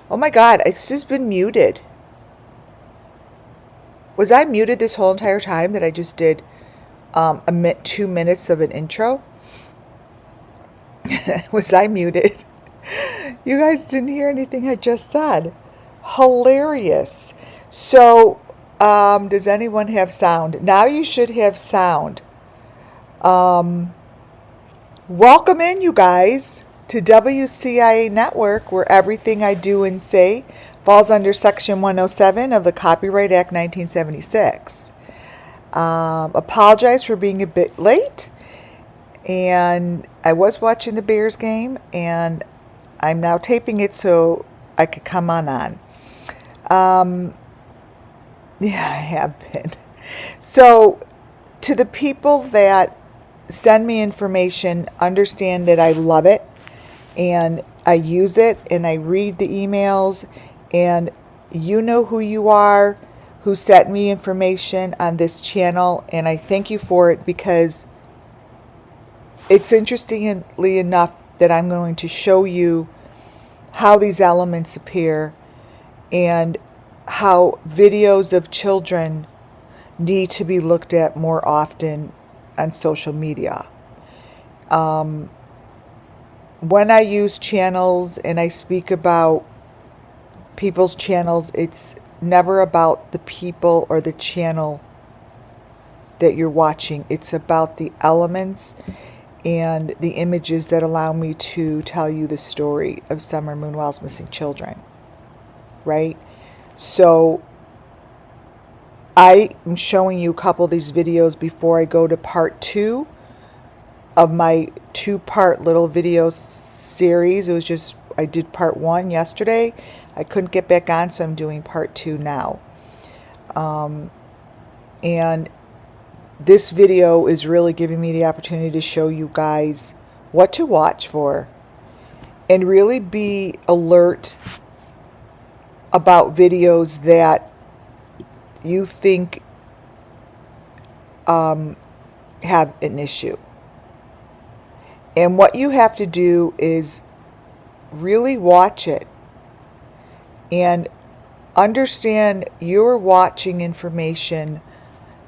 Oh my God, it's just been muted. Was I muted this whole entire time that I just did 2 minutes of an intro? Was I muted? You guys didn't hear anything I just said. Hilarious. So, does anyone have sound? Now you should have sound. Welcome in, you guys, to WCIA Network, where everything I do and say falls under Section 107 of the Copyright Act 1976. Apologize for being a bit late, and I was watching the Bears game, and I'm now taping it so I could come on. Yeah, I have been. So, to the people that send me information, understand that I love it and I use it and I read the emails, and you know who you are, who sent me information on this channel, and I thank you for it, because it's interestingly enough that I'm going to show you how these elements appear and how videos of children need to be looked at more often on social media. When I use channels and I speak about people's channels, it's never about the people or the channel that you're watching. It's about the elements and the images that allow me to tell you the story of Summer Moonwell's missing children, right? So I am showing you a couple of these videos before I go to part 2 of my 2-part little video series. It was just, I did part 1 yesterday. I couldn't get back on, so I'm doing part 2 now. And this video is really giving me the opportunity to show you guys what to watch for and really be alert about videos that you think have an issue. And what you have to do is really watch it and understand you're watching information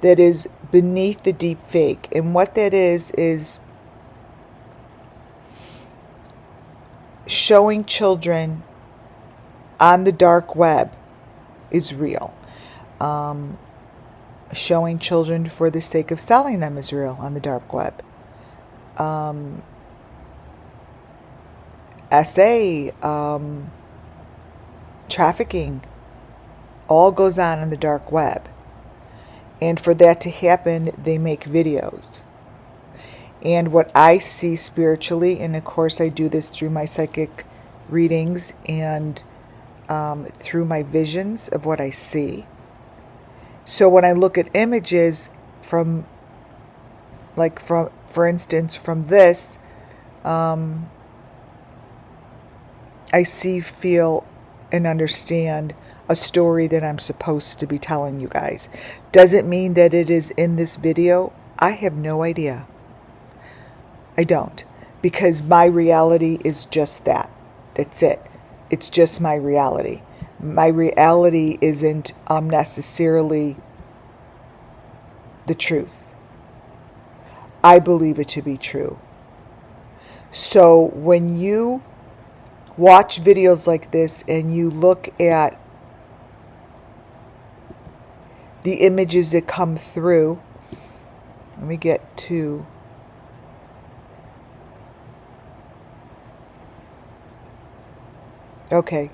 that is beneath the deep fake. And what that is showing children on the dark web is real. Showing children for the sake of selling them is real on the dark web. Trafficking, all goes on the dark web. And for that to happen, they make videos. And what I see spiritually, and of course I do this through my psychic readings and through my visions of what I see. So when I look at images for instance, from this, I see, feel, and understand a story that I'm supposed to be telling you guys. Does it mean that it is in this video? I have no idea. I don't. Because my reality is just that. That's it. It's just my reality. My reality isn't necessarily the truth. I believe it to be true. So when you watch videos like this and you look at the images that come through, let me get to, okay,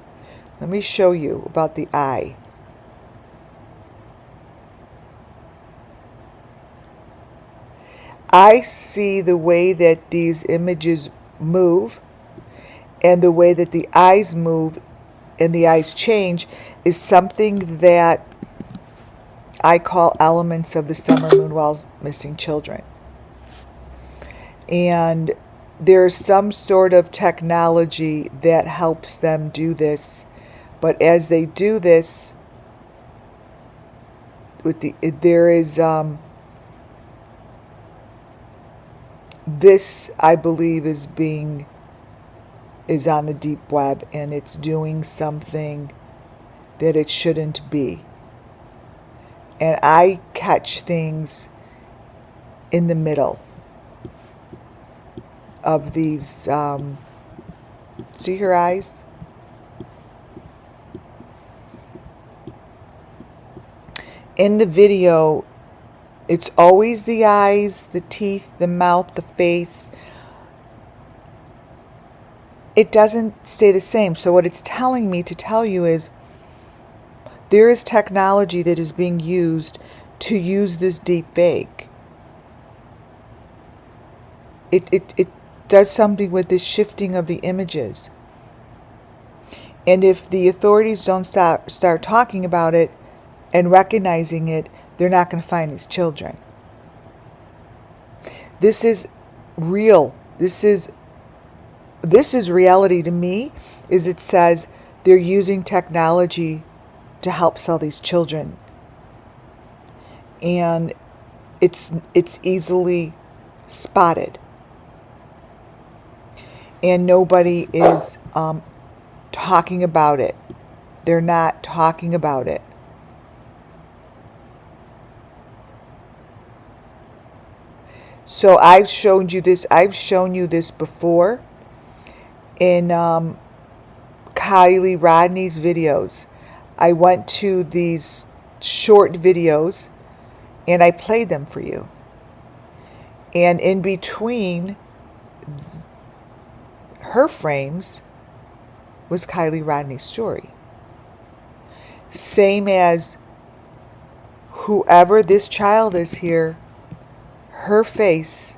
let me show you about the eye. I see the way that these images move, and the way that the eyes move and the eyes change is something that I call elements of the Summer Moonwell's missing children. And there's some sort of technology that helps them do this. But as they do this, there is this, I believe, is being is on the deep web and it's doing something that it shouldn't be. And I catch things in the middle of these, see her eyes? In the video, it's always the eyes, the teeth, the mouth, the face. It doesn't stay the same. So what it's telling me to tell you is there is technology that is being used to use this deep fake. It does something with this shifting of the images. And if the authorities don't start talking about it and recognizing it, they're not going to find these children. This is real. This is reality to me, is it says they're using technology to help sell these children. And it's easily spotted. And nobody is talking about it. They're not talking about it. So I've shown you this. I've shown you this before in Kylie Rodney's videos. I went to these short videos and I played them for you. And in between her frames was Kylie Rodney's story. Same as whoever this child is here, her face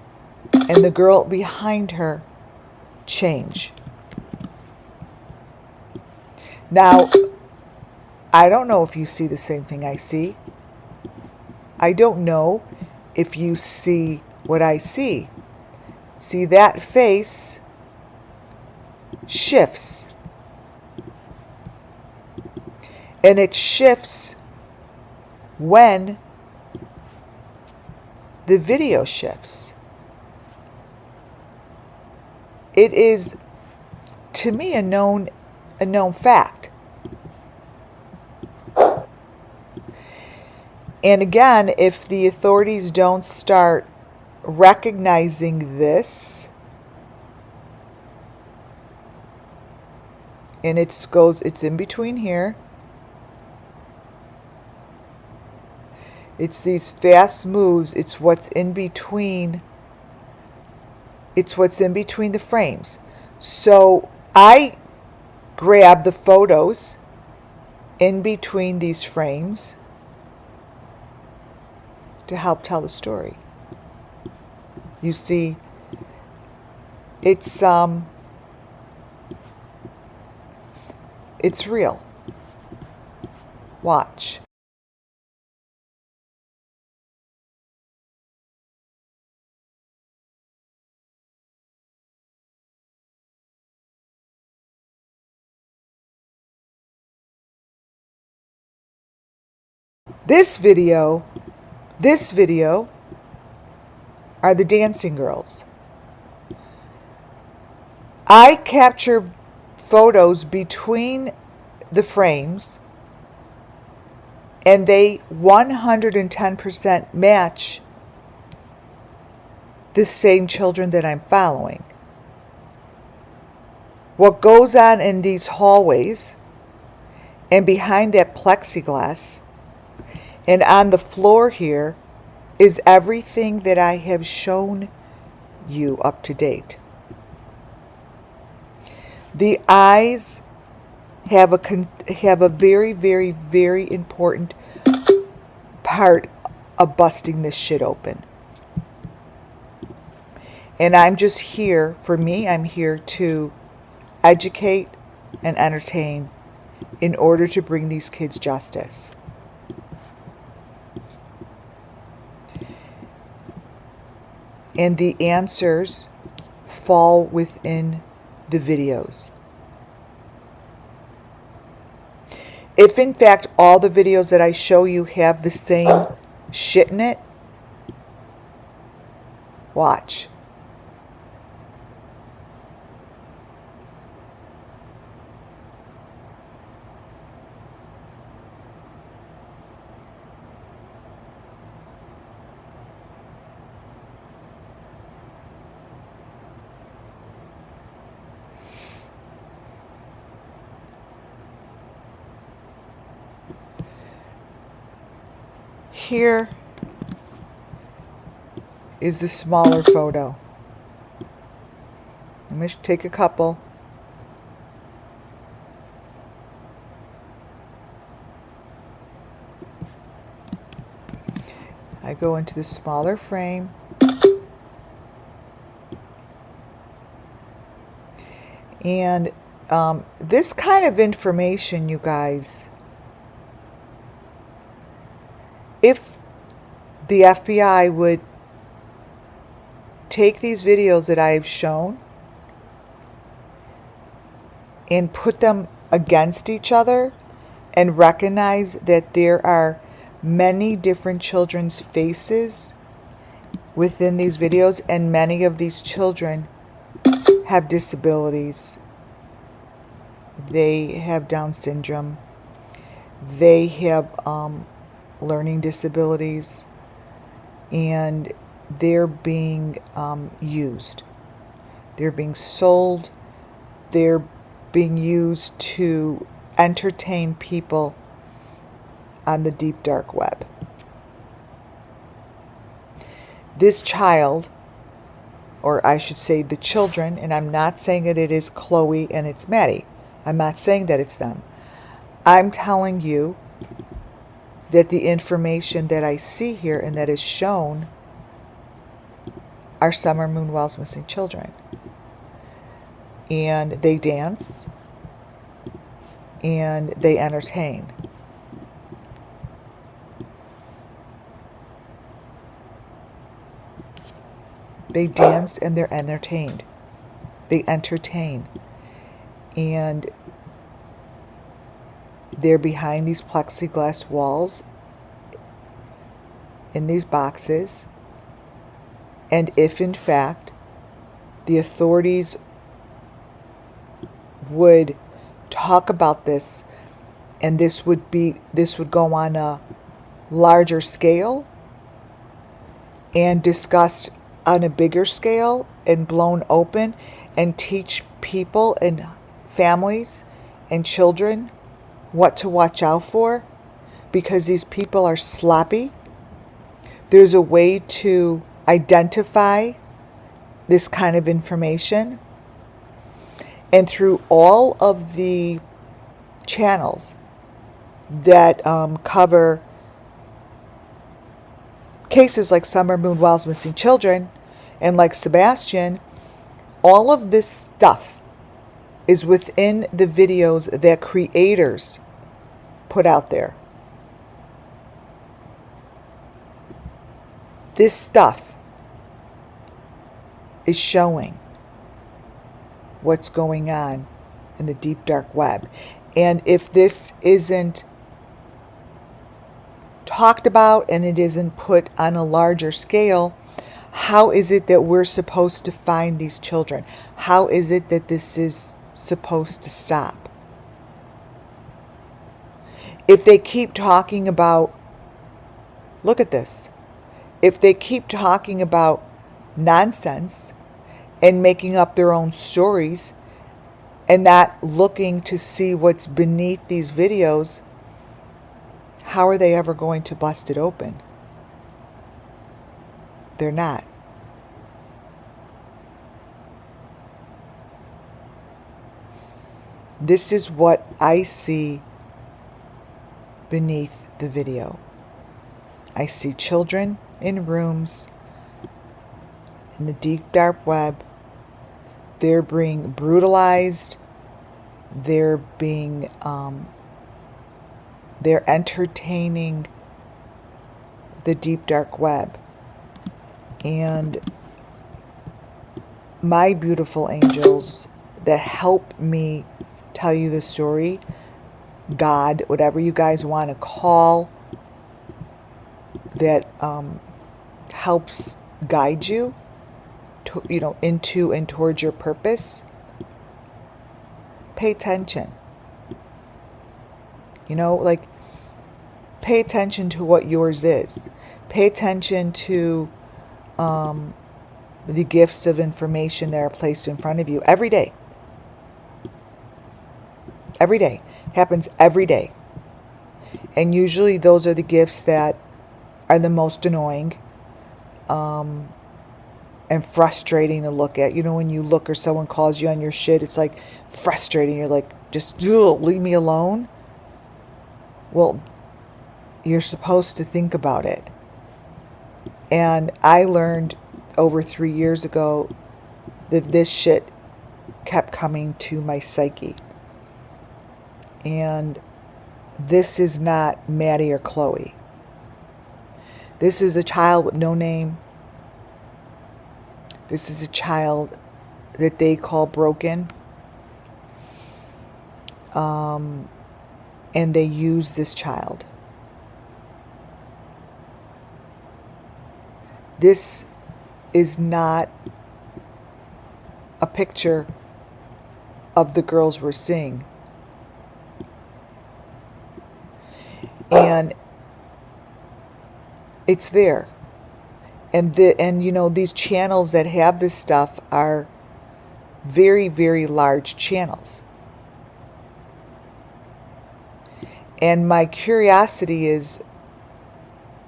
and the girl behind her change. Now, I don't know if you see the same thing I see. I don't know if you see what I see. See, that face shifts. And it shifts when the video shifts. It is, to me, a known fact. And again, if the authorities don't start recognizing this, and it's in between here. It's these fast moves. It's what's in between. It's what's in between the frames. So I grab the photos in between these frames to help tell the story. You see, it's real. Watch. This video are the dancing girls. I capture photos between the frames and they 110% match the same children that I'm following. What goes on in these hallways and behind that plexiglass and on the floor here is everything that I have shown you up to date. The eyes have a very, very, very important part of busting this shit open. And I'm just here, for me, I'm here to educate and entertain in order to bring these kids justice. And the answers fall within the videos. If in fact all the videos that I show you have the same shit in it, watch. here is the smaller photo. I'm going to take a couple. I go into the smaller frame. And this kind of information, you guys, if the FBI would take these videos that I've shown and put them against each other and recognize that there are many different children's faces within these videos, and many of these children have disabilities. They have Down syndrome. They have learning disabilities, and they're being used. They're being sold. They're being used to entertain people on the deep dark web. This child, or I should say the children, and I'm not saying that it is Chloe and it's Maddie. I'm not saying that it's them. I'm telling you that the information that I see here and that is shown are Summer Moon Wells' missing children. And they dance and they entertain. They dance and they're entertained. They entertain. And they're behind these plexiglass walls in these boxes. And if in fact the authorities would talk about this, and this would go on a larger scale and discussed on a bigger scale and blown open, and teach people and families and children what to watch out for, because these people are sloppy. There's a way to identify this kind of information, and through all of the channels that cover cases like Summer Moon Wells' missing children and like Sebastian, all of this stuff is within the videos that creators put out there. This stuff is showing what's going on in the deep dark web. And if this isn't talked about and it isn't put on a larger scale, how is it that we're supposed to find these children? How is it that this is supposed to stop? If they keep talking about, look at this, if they keep talking about nonsense and making up their own stories and not looking to see what's beneath these videos, how are they ever going to bust it open? They're not. This is what I see beneath the video. I see children in rooms in the deep dark web. They're being brutalized. They're being, they're entertaining the deep dark web. And my beautiful angels that help me tell you the story, God, whatever you guys want to call, that helps guide you to, into and towards your purpose. Pay attention. Pay attention to what yours is. Pay attention to the gifts of information that are placed in front of you every day. Every day. Happens every day. And usually those are the gifts that are the most annoying and frustrating to look at. You know, when you look or someone calls you on your shit, it's like frustrating. You're like, just leave me alone. Well, you're supposed to think about it. And I learned over 3 years ago that this shit kept coming to my psyche. And this is not Maddie or Chloe. This is a child with no name. This is a child that they call broken. And they use this child. This is not a picture of the girls we're seeing. And it's there. And you know, these channels that have this stuff are very, very large channels. And my curiosity is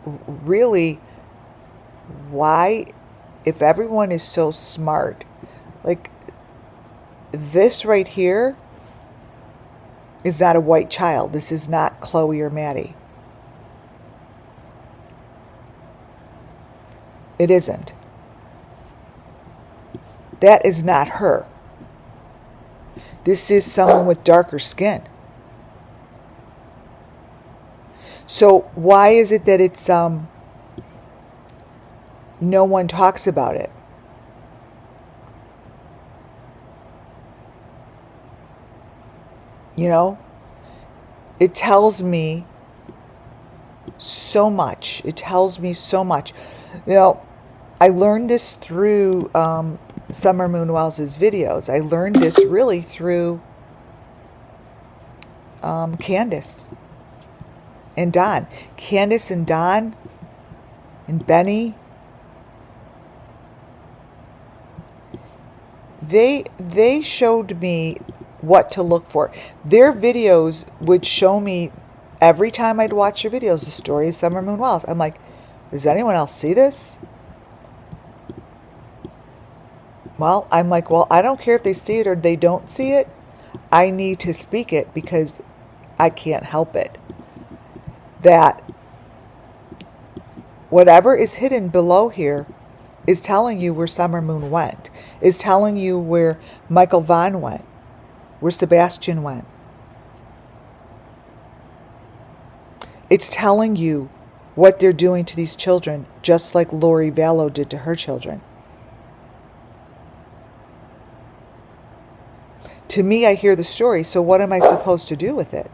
really, why, if everyone is so smart, like this right here is not a white child. This is not Chloe or Maddie. It isn't. That is not her. This is someone with darker skin. So why is it that it's no one talks about it? You know, it tells me so much. It tells me so much. You know, I learned this through Summer Moon Wells' videos. I learned this really through Candace and Don. Candace and Don and Benny. They showed me what to look for. Their videos would show me every time I'd watch your videos, the story of Summer Moon Wells. I'm like, does anyone else see this? Well, I'm like, well, I don't care if they see it or they don't see it. I need to speak it because I can't help it. That whatever is hidden below here is telling you where Summer Moon went, is telling you where Michael Vaughn went, where Sebastian went. It's telling you what they're doing to these children, just like Lori Vallow did to her children. To me, I hear the story, so what am I supposed to do with it?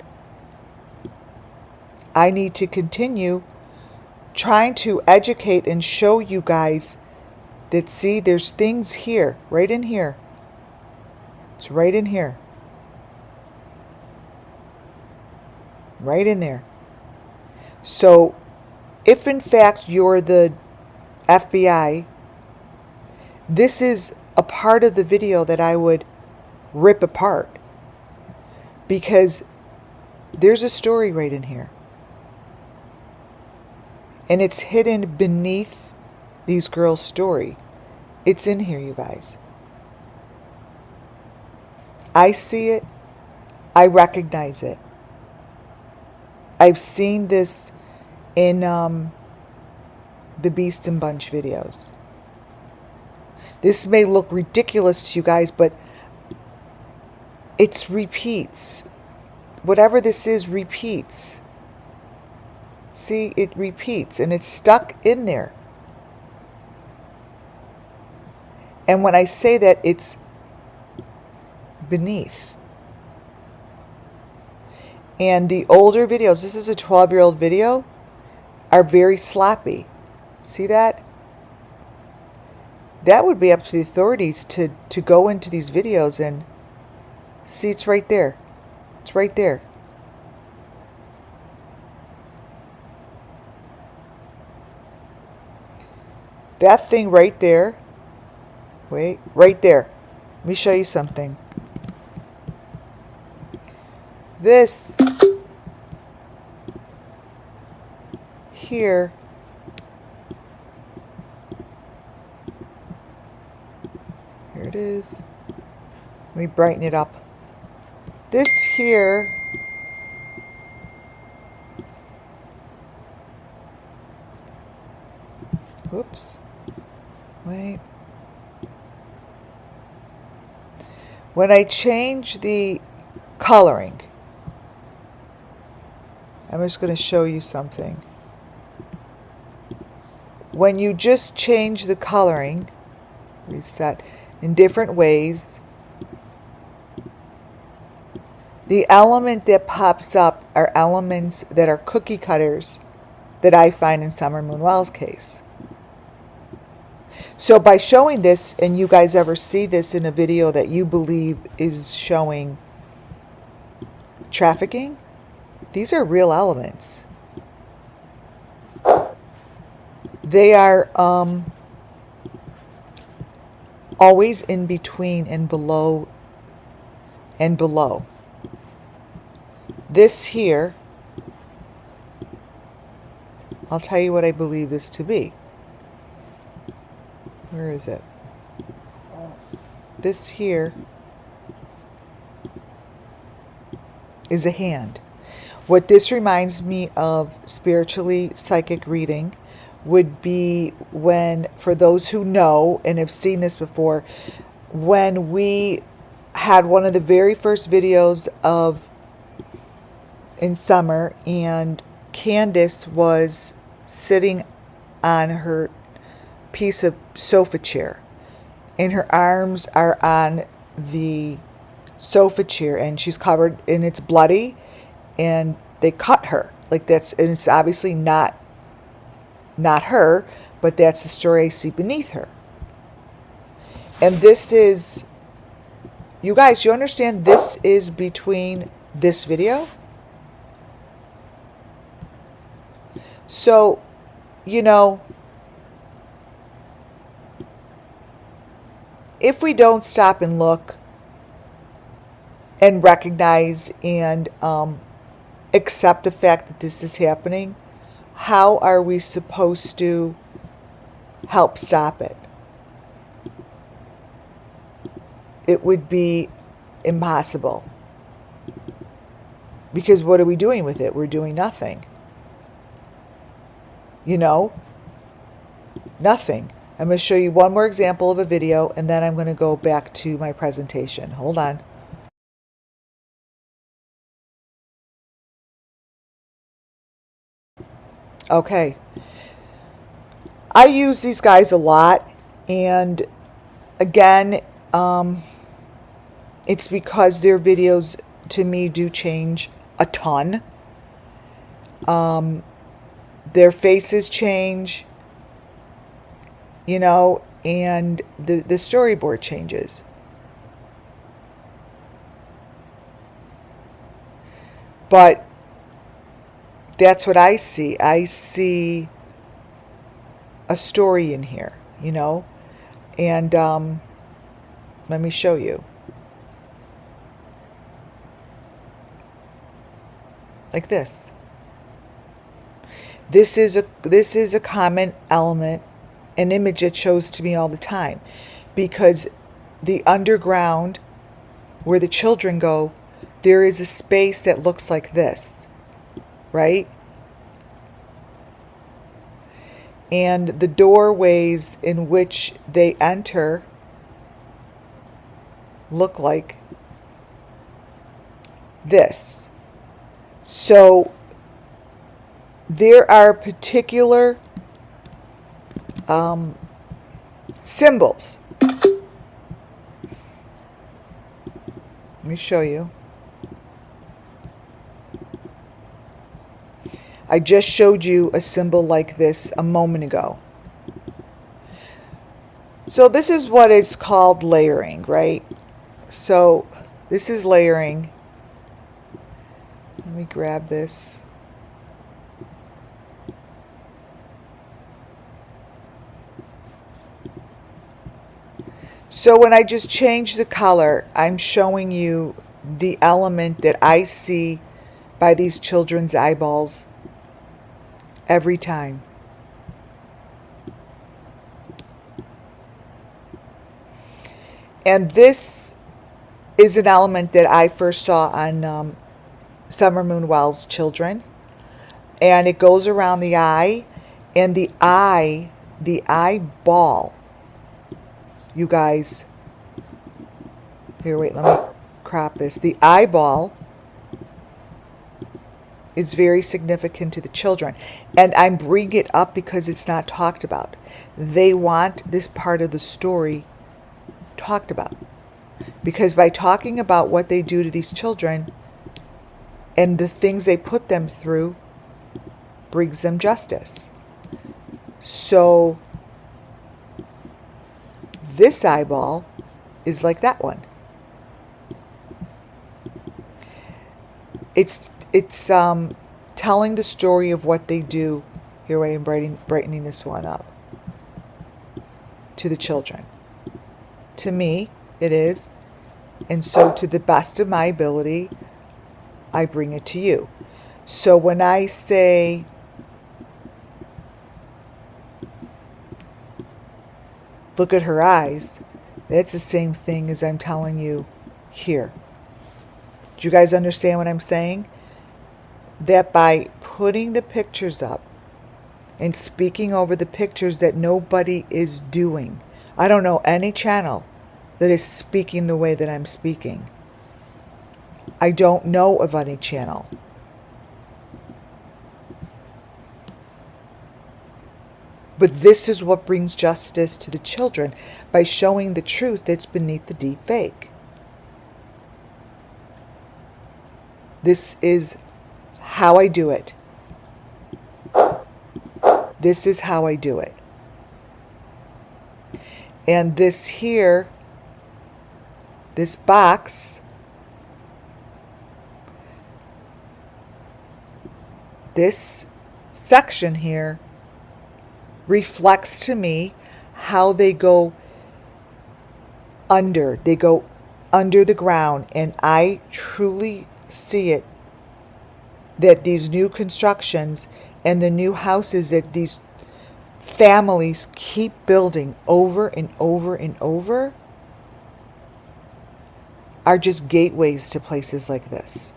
I need to continue trying to educate and show you guys that, see, there's things here, right in here. It's right in here. Right in there. So, if in fact you're the FBI, this is a part of the video that I would rip apart. Because there's a story right in here. And it's hidden beneath these girls' story. It's in here, you guys. I see it. I recognize it. I've seen this in the Beast and Bunch videos. This may look ridiculous to you guys, but it's repeats. Whatever this is repeats. See, it repeats and it's stuck in there. And when I say that, it's beneath. And the older videos, this is a 12-year-old video, are very sloppy. See that? That would be up to the authorities to go into these videos and see, it's right there. It's right there. That thing right there, wait, right there. Let me show you something. This here Here it is. Let me brighten it up. This here whoops. Wait. When I change the coloring, I'm just going to show you something. When you just change the coloring, reset, in different ways, the element that pops up are elements that are cookie cutters that I find in Summer Moon Wells' case. So by showing this, and you guys ever see this in a video that you believe is showing trafficking, these are real elements. They are always in between and below and below. This here, I'll tell you what I believe this to be. Where is it? This here is a hand. What this reminds me of spiritually psychic reading would be when, for those who know and have seen this before, when we had one of the very first videos of in summer and Candace was sitting on her piece of sofa chair and her arms are on the sofa chair and she's covered and it's bloody and they cut her like that's, and it's obviously not her, but that's the story I see beneath her. And this is, you guys, you understand this is between this video? So, you know, if we don't stop and look and recognize and accept the fact that this is happening, how are we supposed to help stop it? It would be impossible. Because what are we doing with it? We're doing nothing. You know? Nothing. I'm going to show you one more example of a video and then I'm going to go back to my presentation. Hold on. Okay. I use these guys a lot, and again, it's because their videos to me do change a ton. Their faces change, you know, and the storyboard changes. But that's what I see. I see a story in here, you know, and let me show you. Like this. This is a common element, an image that shows to me all the time, because the underground where the children go, there is a space that looks like this, right? And the doorways in which they enter look like this. So there are particular symbols. Let me show you. I just showed you a symbol like this a moment ago. So this is what is called layering, right? So this is layering. Let me grab this. So when I just change the color, I'm showing you the element that I see by these children's eyeballs every time. And this is an element that I first saw on Summer Moon Wells' children. And it goes around the eye, and the eyeball, you guys, here, wait, let me crop this. The eyeball is very significant to the children. And I'm bringing it up because it's not talked about. They want this part of the story talked about. Because by talking about what they do to these children and the things they put them through, brings them justice. So this eyeball is like that one. It's telling the story of what they do. Here I am brightening this one up. To the children. To me, it is. And so to the best of my ability, I bring it to you. So when I say, look at her eyes, that's the same thing as I'm telling you here. Do you guys understand what I'm saying? That by putting the pictures up and speaking over the pictures that nobody is doing, I don't know any channel that is speaking the way that I'm speaking. I don't know of any channel. But this is what brings justice to the children, by showing the truth that's beneath the deep fake. This is how I do it. This is how I do it. And this here, this box, this section here, reflects to me how they go under. They go under the ground. And I truly see it, that these new constructions and the new houses that these families keep building over and over and over are just gateways to places like this.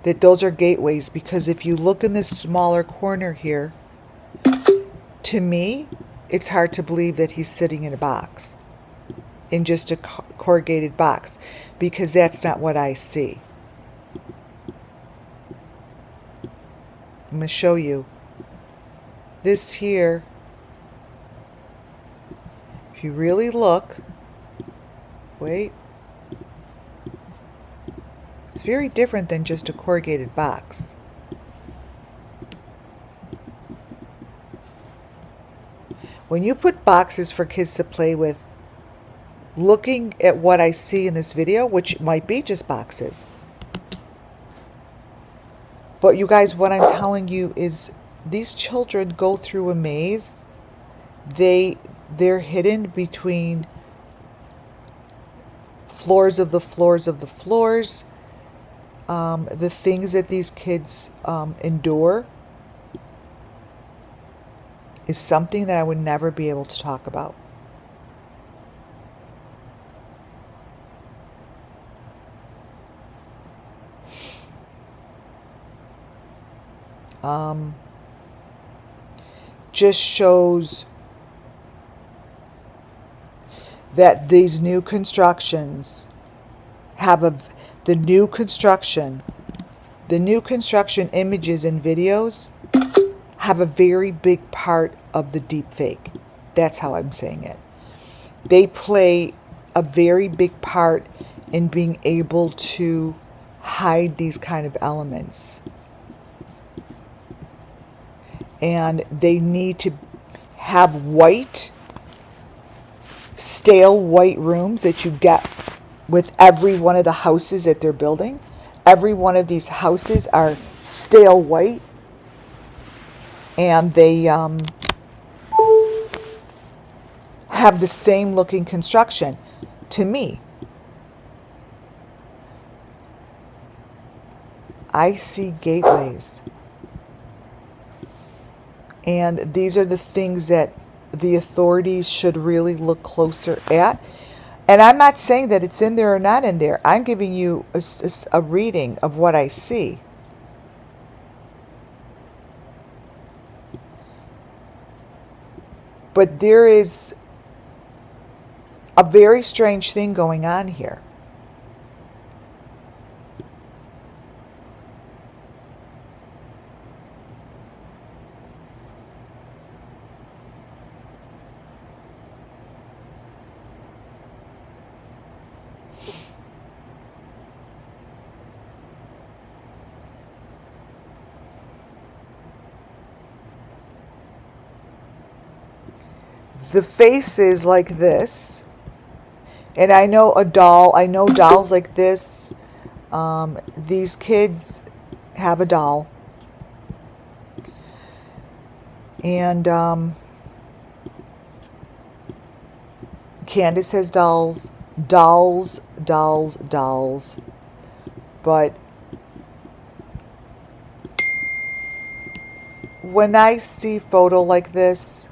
That those are gateways, because if you look in this smaller corner here, to me, it's hard to believe that he's sitting in a box, in just a corrugated box, because that's not what I see. I'm going to show you. This here, if you really look, wait, it's very different than just a corrugated box. When you put boxes for kids to play with, looking at what I see in this video, which might be just boxes. But you guys, what I'm telling you is these children go through a maze. They're hidden between floors of the floors of the floors. The things that these kids endure is something that I would never be able to talk about. Just shows that these new constructions have the new construction images and videos have a very big part of the deep fake. That's how I'm saying it. They play a very big part in being able to hide these kind of elements. And they need to have white, stale white rooms that you get with every one of the houses that they're building. Every one of these houses are stale white. And they have the same looking construction to me. I see gateways. And these are the things that the authorities should really look closer at. And I'm not saying that it's in there or not in there. I'm giving you a reading of what I see. But there is a very strange thing going on here. The face is like this. And I know I know dolls like this. These kids have a doll. And Candace has dolls. Dolls. But when I see photo like this,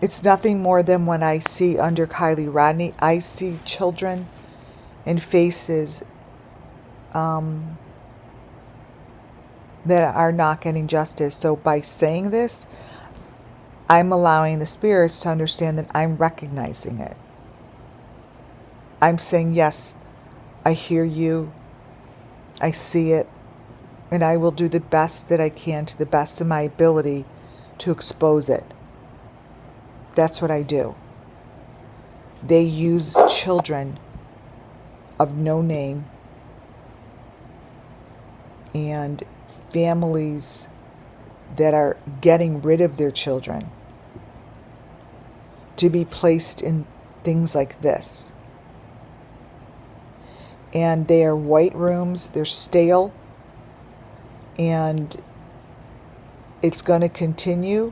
it's nothing more than when I see under Kylie Rodney. I see children and faces that are not getting justice. So by saying this, I'm allowing the spirits to understand that I'm recognizing it. I'm saying, yes, I hear you. I see it. And I will do the best that I can to the best of my ability to expose it. That's what I do. They use children of no name and families that are getting rid of their children to be placed in things like this. And they are white rooms, they're stale, and it's going to continue.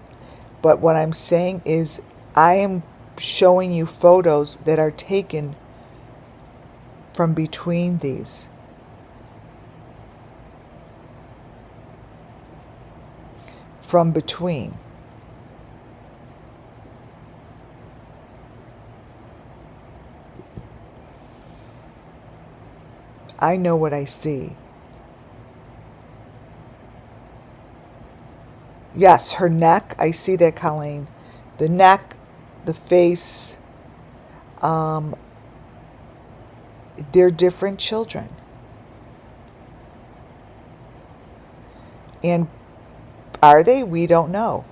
But what I'm saying is I am showing you photos that are taken from between these. From between. I know what I see. Yes, her neck, I see that, Colleen. The neck, the face, they're different children. And are they? We don't know.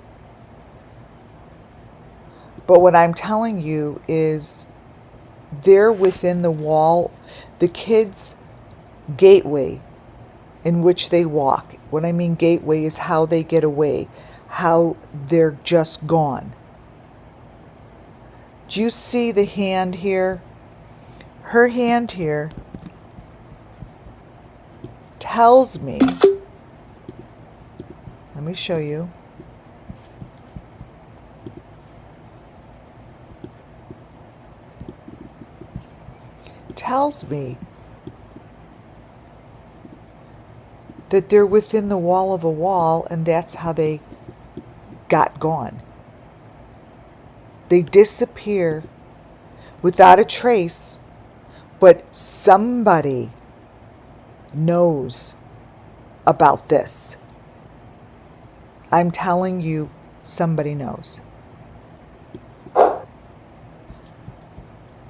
But what I'm telling you is they're within the wall, the kids' gateway in which they walk. What I mean gateway is how they get away, how they're just gone. Do you see the hand here? Her hand here tells me, let me show you. Tells me that they're within the wall of a wall, and that's how they got gone. They disappear without a trace, but somebody knows about this. I'm telling you, somebody knows.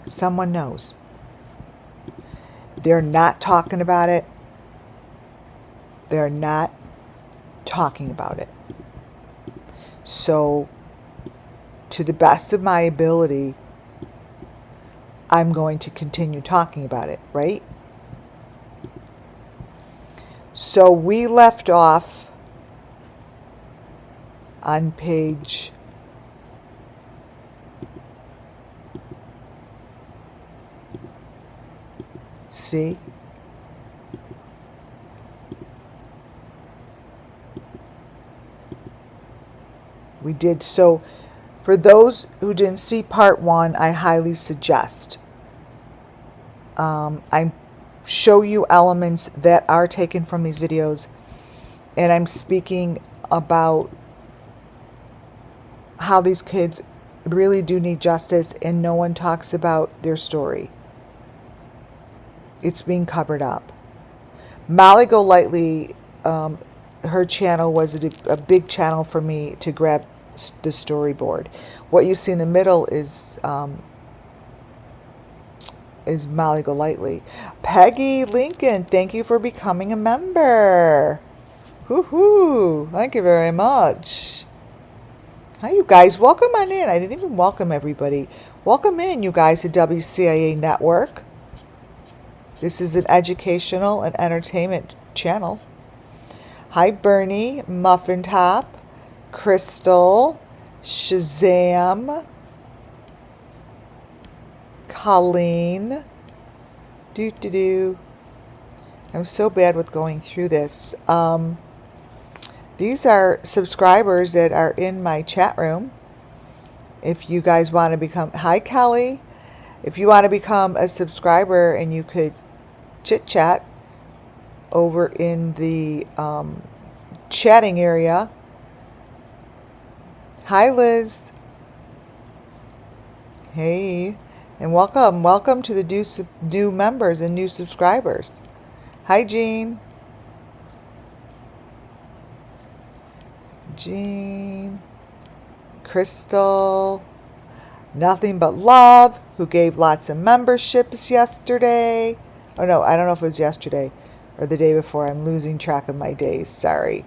Someone knows. They're not talking about it. They're not talking about it. So, to the best of my ability, I'm going to continue talking about it, right? So we left off on page 'See? We did. So for those who didn't see part 1, I highly suggest I show you elements that are taken from these videos, and I'm speaking about how these kids really do need justice, and no one talks about their story. It's being covered up. Molly Golightly, her channel was a big channel for me to grab the storyboard. What you see in the middle is Molly Golightly. Peggy Lincoln, thank you for becoming a member. Woohoo! Thank you very much. Hi, you guys. Welcome on in. I didn't even welcome everybody. Welcome in, you guys, to WCIA Network. This is an educational and entertainment channel. Hi, Bernie, Muffin Top, Crystal, Shazam, Colleen. I'm so bad with going through this. These are subscribers that are in my chat room. If you guys want to become, hi Kelly, if you want to become a subscriber and you could chit chat over in the chatting area. Hi Liz. Hey, and welcome to the new members and new subscribers. Hi Jean. Crystal, Nothing But Love, who gave lots of memberships yesterday. Oh no, I don't know if it was yesterday or the day before. I'm losing track of my days. Sorry.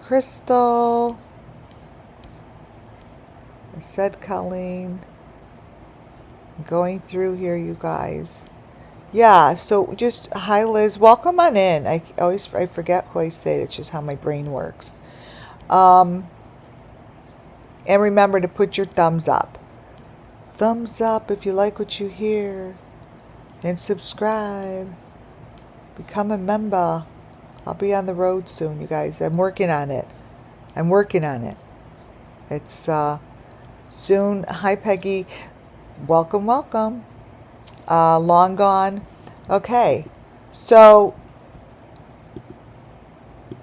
Crystal. I said Colleen. I'm going through here, you guys. Yeah, so just hi Liz. Welcome on in. I forget who I say. It's just how my brain works. And remember to put your thumbs up. Thumbs up if you like what you hear. And subscribe. Become a member. I'll be on the road soon, you guys. I'm working on it. It's soon. Hi, Peggy. Welcome. Long gone. Okay. So,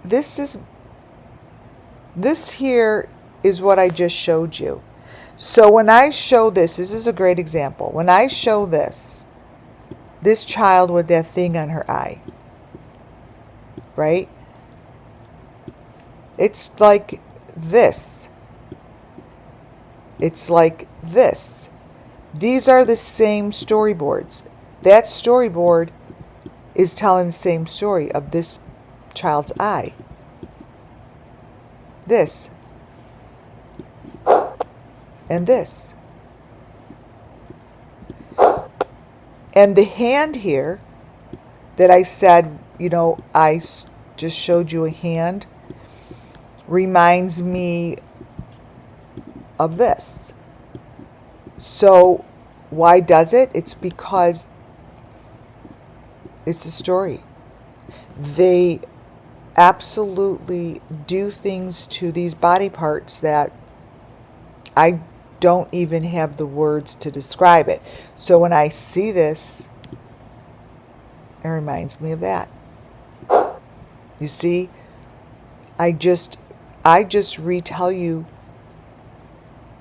this here is what I just showed you. So when I show this is a great example. When I show this child with that thing on her eye, right? It's like this. It's like this. These are the same storyboards. That storyboard is telling the same story of this child's eye. This. And this. And the hand here that I said, I just showed you a hand, reminds me of this. So why does it? It's because it's a story. They absolutely do things to these body parts that I don't even have the words to describe it. So when I see this, it reminds me of that. You see, I just retell you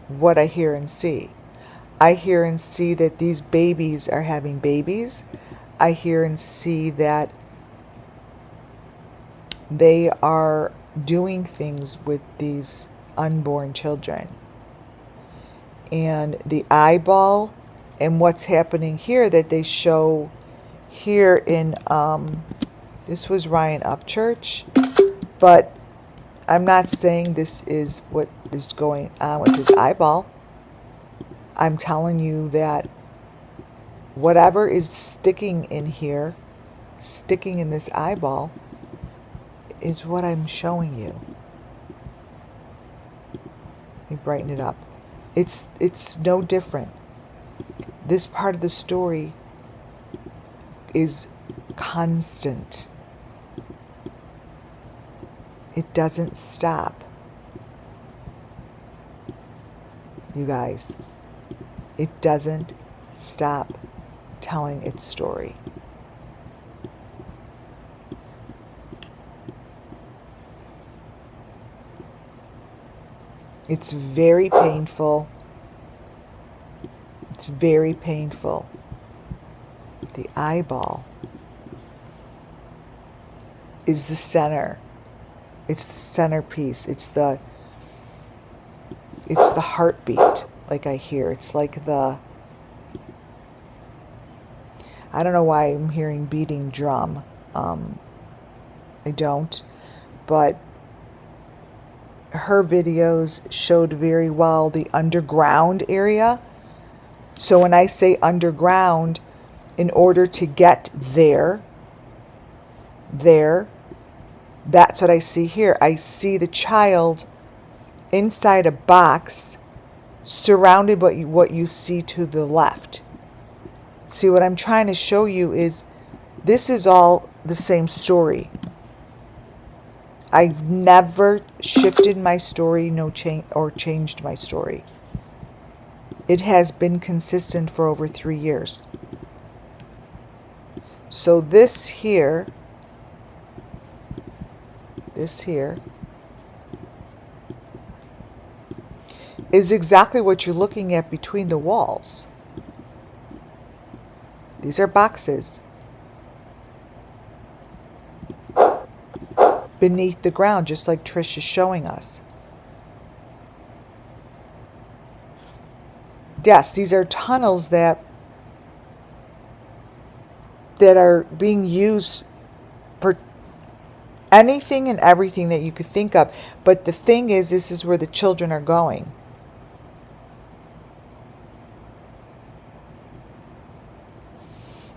what I hear and see. I hear and see that these babies are having babies. I hear and see that they are doing things with these unborn children. And the eyeball and what's happening here that they show here in, this was Ryan Upchurch, but I'm not saying this is what is going on with his eyeball. I'm telling you that whatever is sticking in here, sticking in this eyeball, is what I'm showing you. Let me brighten it up. It's no different. This part of the story is constant. It doesn't stop. You guys, it doesn't stop telling its story. It's very painful. It's very painful. The eyeball is the center. It's the centerpiece. It's the heartbeat, like I hear. It's like the, I don't know why I'm hearing beating drum. I don't, but her videos showed very well the underground area. So when I say underground, in order to get there, that's what I see here. I see the child inside a box surrounded by what you see to the left. See, what I'm trying to show you is this is all the same story. I've never shifted my story, or changed my story. It has been consistent for over 3 years. So this here is exactly what you're looking at between the walls. These are boxes beneath the ground, just like Trish is showing us. Yes, these are tunnels that are being used for anything and everything that you could think of. But the thing is, this is where the children are going.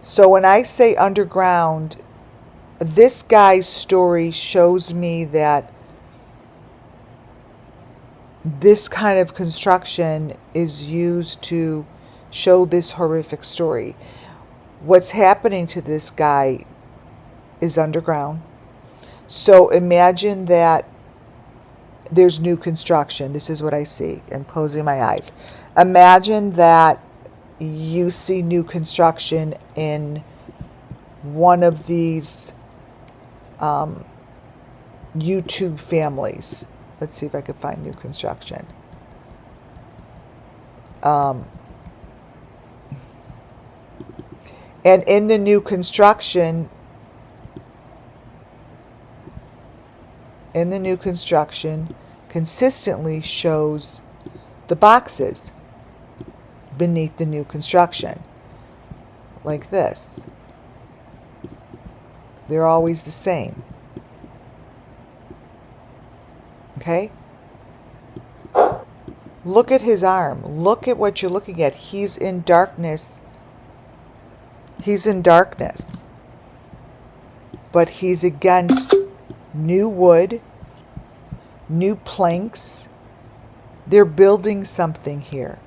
So when I say underground, this guy's story shows me that this kind of construction is used to show this horrific story. What's happening to this guy is underground. So imagine that there's new construction. This is what I see. I'm closing my eyes. Imagine that you see new construction in one of these YouTube families. Let's see if I could find new construction. And in the new construction, consistently shows the boxes beneath the new construction, like this. They're always the same. Okay? Look at his arm. Look at what you're looking at. He's in darkness. He's in darkness. But he's against new wood, new planks. They're building something here.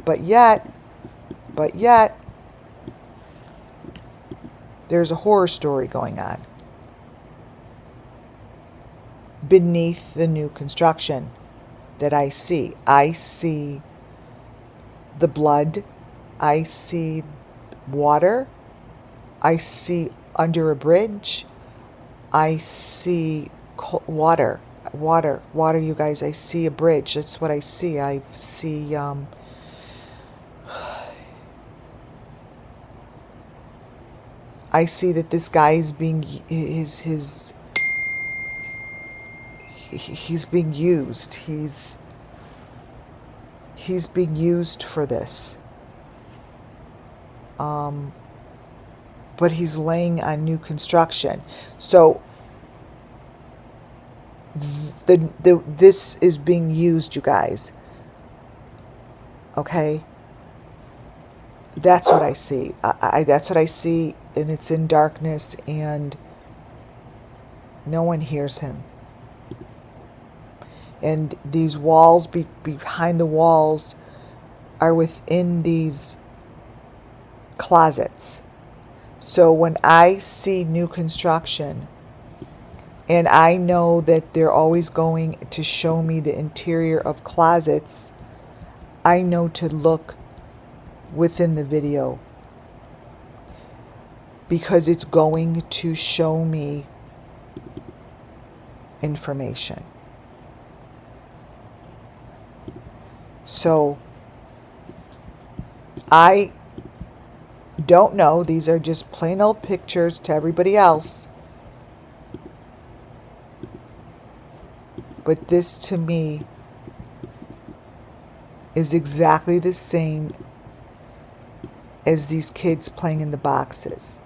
But yet, there's a horror story going on beneath the new construction that I see. I see the blood. I see water. I see under a bridge. I see water, you guys. I see a bridge. That's what I see. I see, I see that this guy is being, he's being used. He's being used for this. But he's laying on new construction. So this is being used, you guys. Okay? That's what I see. That's what I see, and it's in darkness, and no one hears him. And these walls, behind the walls, are within these closets. So when I see new construction, and I know that they're always going to show me the interior of closets, I know to look within the video, because it's going to show me information. So I don't know. These are just plain old pictures to everybody else. But this to me is exactly the same as these kids playing in the boxes.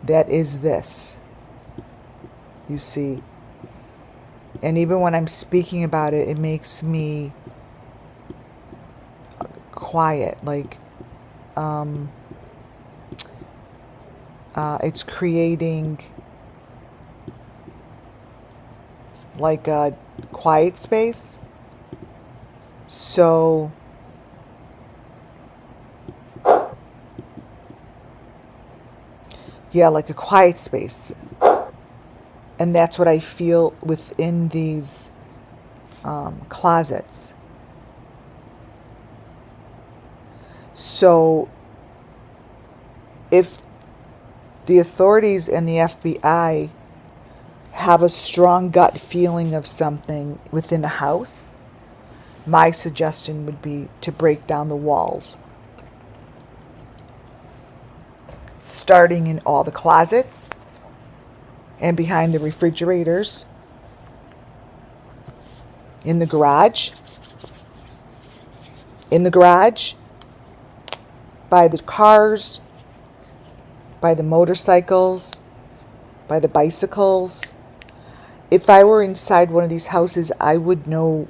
That is this, you see. And even when I'm speaking about it, it makes me quiet. Like, it's creating like a quiet space. So yeah, like a quiet space. And that's what I feel within these closets. So if the authorities and the FBI have a strong gut feeling of something within a house, my suggestion would be to break down the walls, starting in all the closets and behind the refrigerators, in the garage, by the cars, by the motorcycles, by the bicycles. If I were inside one of these houses, I would know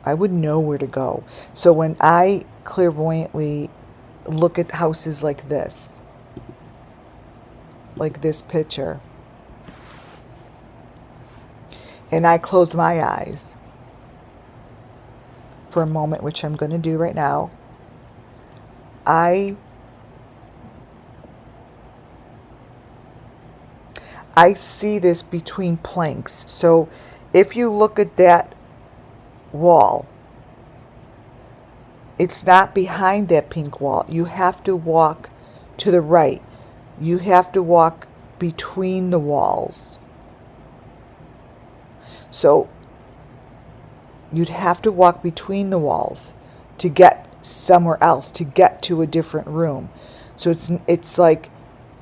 where to go. So when I clairvoyantly look at houses like this picture, and I close my eyes for a moment, which I'm going to do right now, I see this between planks. So if you look at that wall, it's not behind that pink wall. You have to walk to the right. You have to walk between the walls. So you'd have to walk between the walls to get somewhere else, to get to a different room. So it's like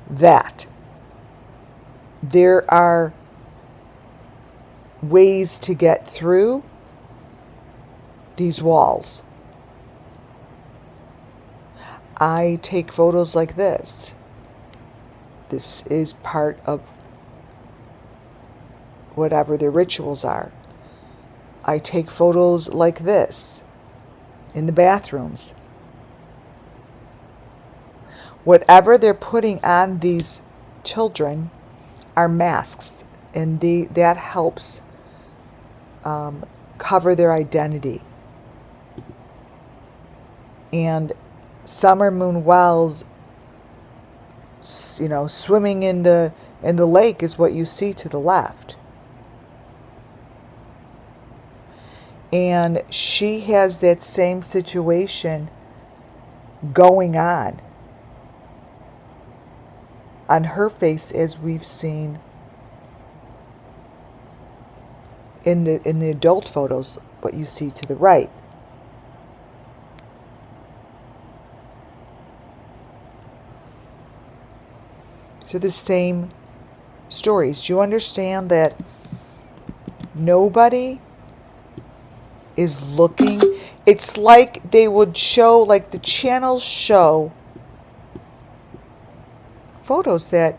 that. There are ways to get through these walls. I take photos like this. This is part of whatever their rituals are. I take photos like this in the bathrooms. Whatever they're putting on these children are masks, and that helps cover their identity. And Summer Moon Wells, swimming in the lake is what you see to the left. And she has that same situation going on her face, as we've seen in the adult photos, what you see to the right. So the same stories. Do you understand that nobody is looking? It's like they would show, like the channels show photos that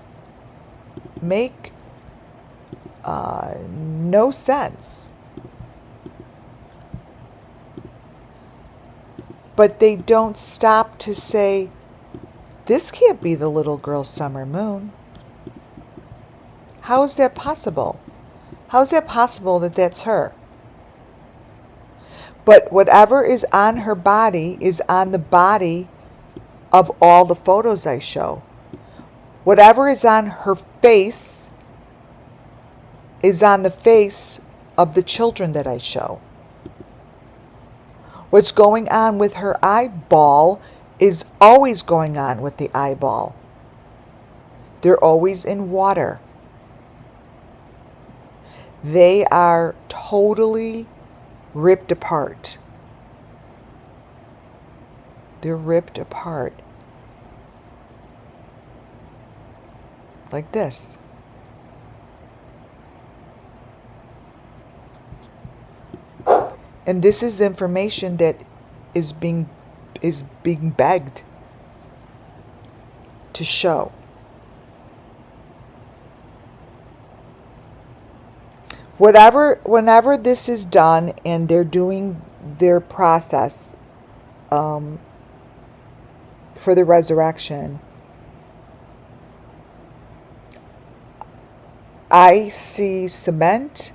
make no sense. But they don't stop to say, this can't be the little girl Summer Moon. How is that possible? How is that possible that that's her? But whatever is on her body is on the body of all the photos I show. Whatever is on her face is on the face of the children that I show. What's going on with her eyeball is always going on with the eyeball. They're always in water. They are totally ripped apart. They're ripped apart. Like this. And this is information that is being begged to show. Whenever this is done and they're doing their process for the resurrection, I see cement.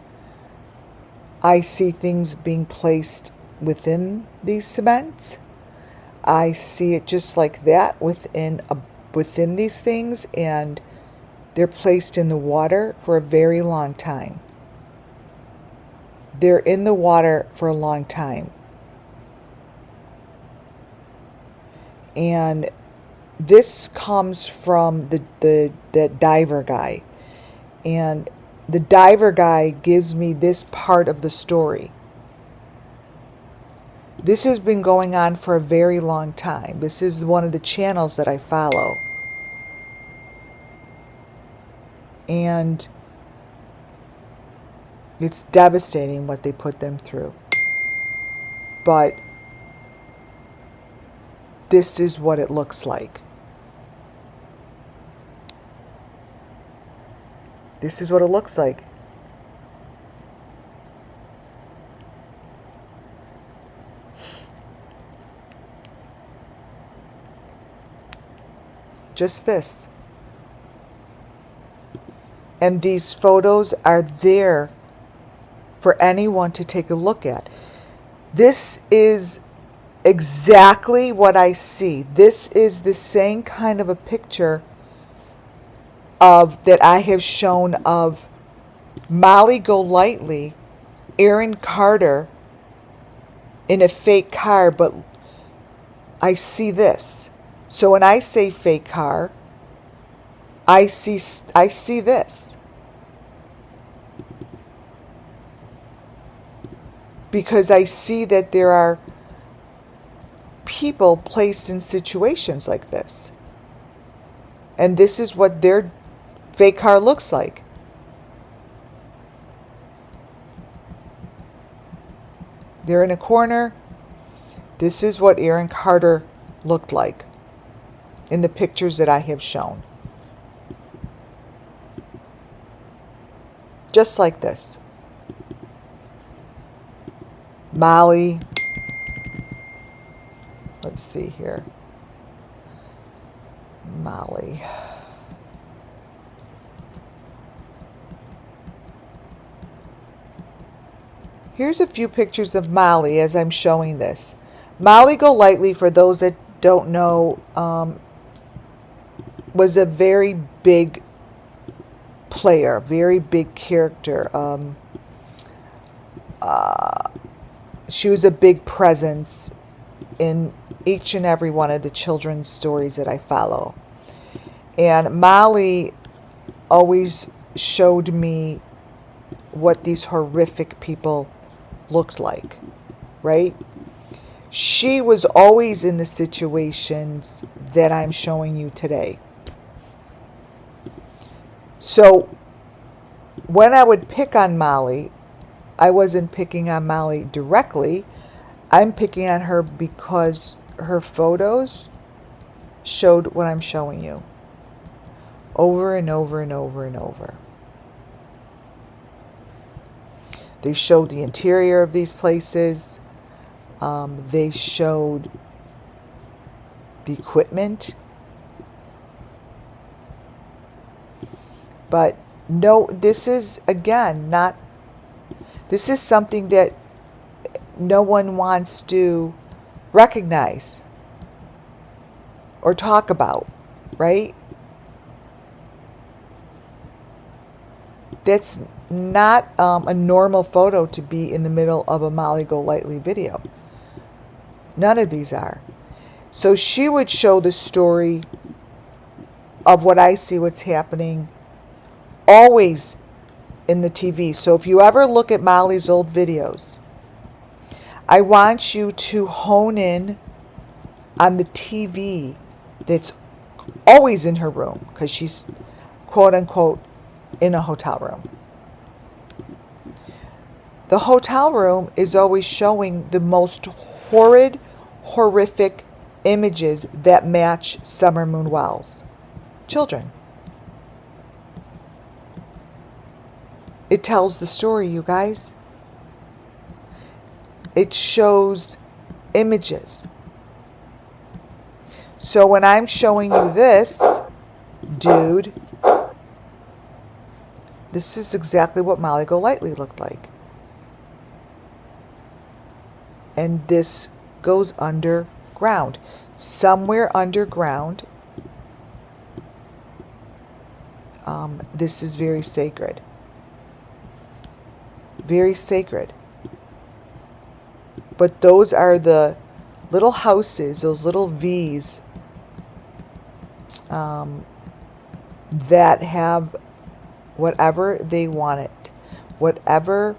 I see things being placed within these cements. I see it just like that within these things, and they're placed in the water for a very long time. They're in the water for a long time. And this comes from the diver guy. And the diver guy gives me this part of the story. This has been going on for a very long time. This is one of the channels that I follow. And it's devastating what they put them through. But this is what it looks like. This is what it looks like. Just this. And these photos are there for anyone to take a look at. This is exactly what I see. This is the same kind of a picture that I have shown of Molly Golightly, Aaron Carter in a fake car, but I see this. So when I say fake car, I see this. Because I see that there are people placed in situations like this. And this is what their fake car looks like. They're in a corner. This is what Aaron Carter looked like in the pictures that I have shown. Just like this. Molly. Let's see here. Molly. Here's a few pictures of Molly as I'm showing this. Molly Golightly, for those that don't know, was a very big player, very big character. She was a big presence in each and every one of the children's stories that I follow. And Molly always showed me what these horrific people looked like, right? She was always in the situations that I'm showing you today. So when I would pick on Molly, I wasn't picking on Molly directly. I'm picking on her because her photos showed what I'm showing you over and over and over and over. They showed the interior of these places. They showed the equipment. But no, this is, again, not, this is something that no one wants to recognize or talk about, right? That's not a normal photo to be in the middle of a Molly Golightly video. None of these are. So she would show the story of what I see, what's happening, always in the TV. So if you ever look at Molly's old videos, I want you to hone in on the TV that's always in her room because she's quote unquote in a hotel room. The hotel room is always showing the most horrid, horrific images that match Summer Moon Wells. Children. It tells the story, you guys. It shows images. So when I'm showing you this, dude, this is exactly what Molly Golightly looked like. And this goes underground. Somewhere underground, this is very sacred. Very sacred. But those are the little houses, those little V's that have whatever they want it, whatever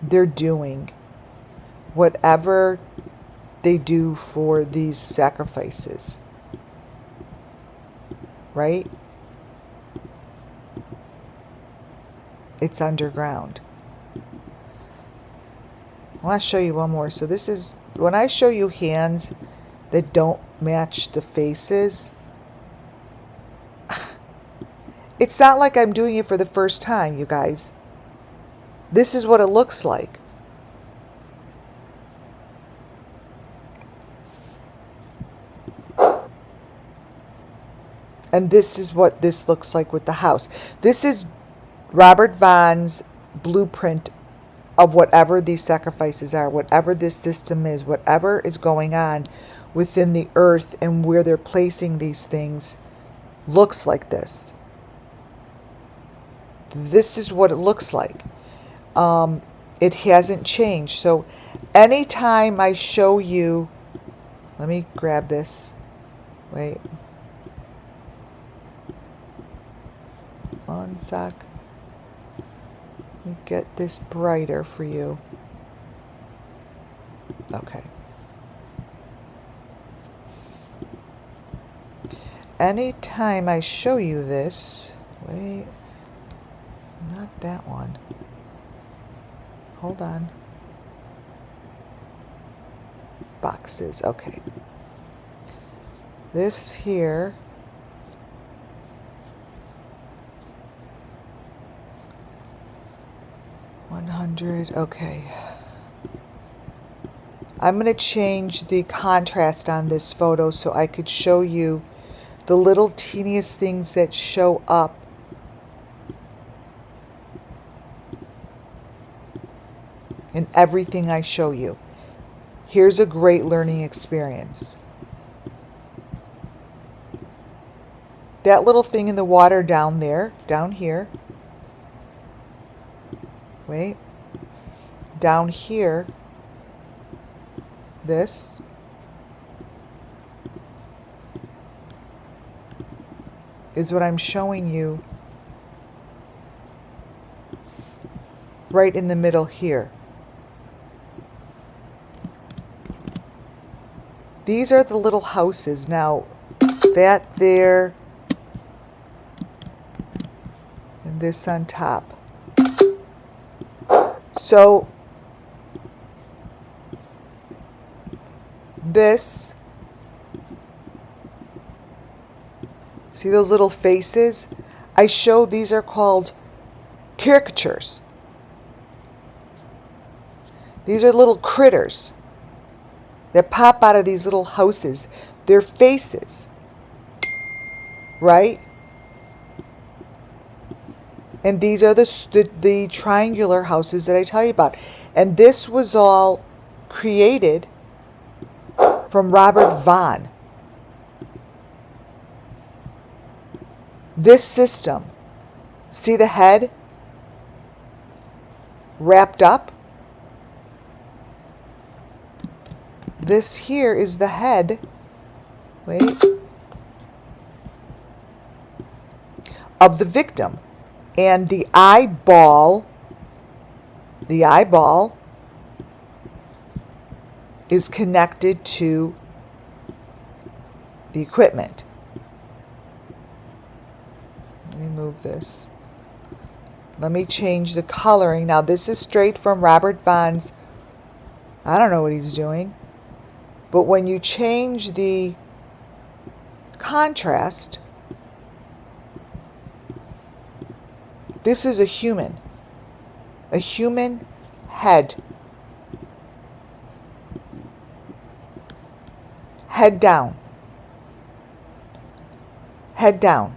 they're doing, whatever they do for these sacrifices. Right? It's underground. I want to show you one more. So this is, when I show you hands that don't match the faces, it's not like I'm doing it for the first time, you guys. This is what it looks like. And this is what this looks like with the house. This is Robert Vaughn's blueprint of whatever these sacrifices are, whatever this system is, whatever is going on within the earth and where they're placing these things looks like this. This is what it looks like. It hasn't changed. So anytime I show you, let me grab this. Wait. One sec. Let me get this brighter for you. Okay. Anytime I show you this, wait, not that one. Hold on. Boxes, okay. This here, okay. I'm going to change the contrast on this photo so I could show you the little teeniest things that show up in everything I show you. Here's a great learning experience. That little thing in the water down there, down here, wait, down here, this is what I'm showing you right in the middle here. These are the little houses. Now, that there and this on top. So this, see those little faces? I showed these are called caricatures. These are little critters that pop out of these little houses. They're faces, right? And these are the triangular houses that I tell you about. And this was all created from Robert Vaughn. This system, see the head wrapped up? This here is the head, wait, of the victim. And the eyeball is connected to the equipment. Let me move this. Let me change the coloring. Now this is straight from Robert Vaughn's. I don't know what he's doing. But when you change the contrast, this is a human head. Head down. Head down.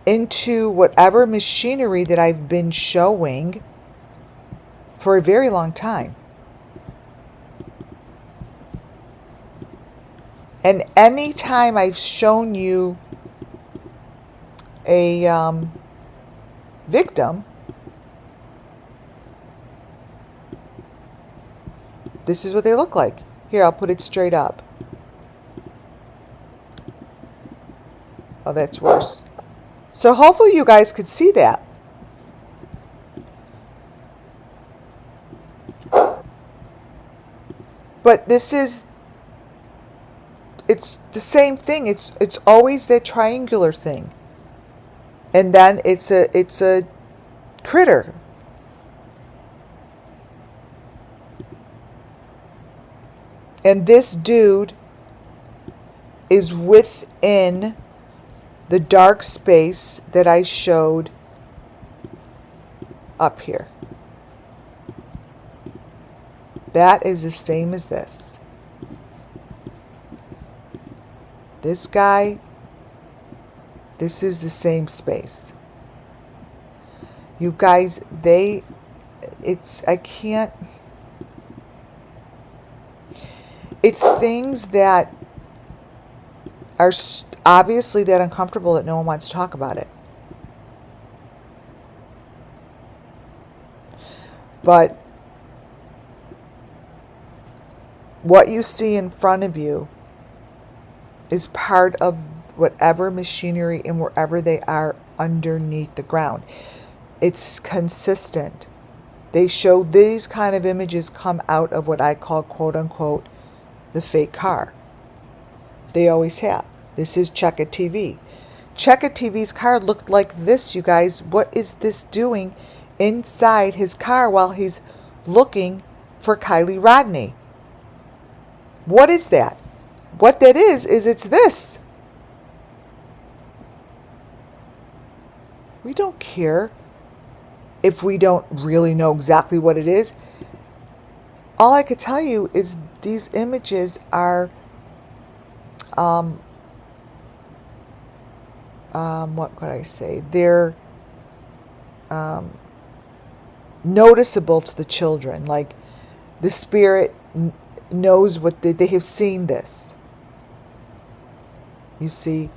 Into whatever machinery that I've been showing for a very long time. And anytime I've shown you a victim, this is what they look like. Here, I'll put it straight up. Oh, that's worse. So hopefully you guys could see that. But this is, it's the same thing. It's always that triangular thing. And then it's a critter. And this dude is within the dark space that I showed up here. That is the same as this. This guy, this is the same space. You guys, it's things that are obviously that uncomfortable that no one wants to talk about it. But what you see in front of you is part of whatever machinery and wherever they are underneath the ground. It's consistent. They show these kind of images come out of what I call, quote unquote, the fake car. They always have. This is Check It TV. Check It TV's car looked like this, you guys. What is this doing inside his car while he's looking for Kylie Rodney? What is that? What that is it's this. We don't care if we don't really know exactly what it is. All I could tell you is these images are what could I say? They're noticeable to the children. Like the spirit knows what they have seen this. You see,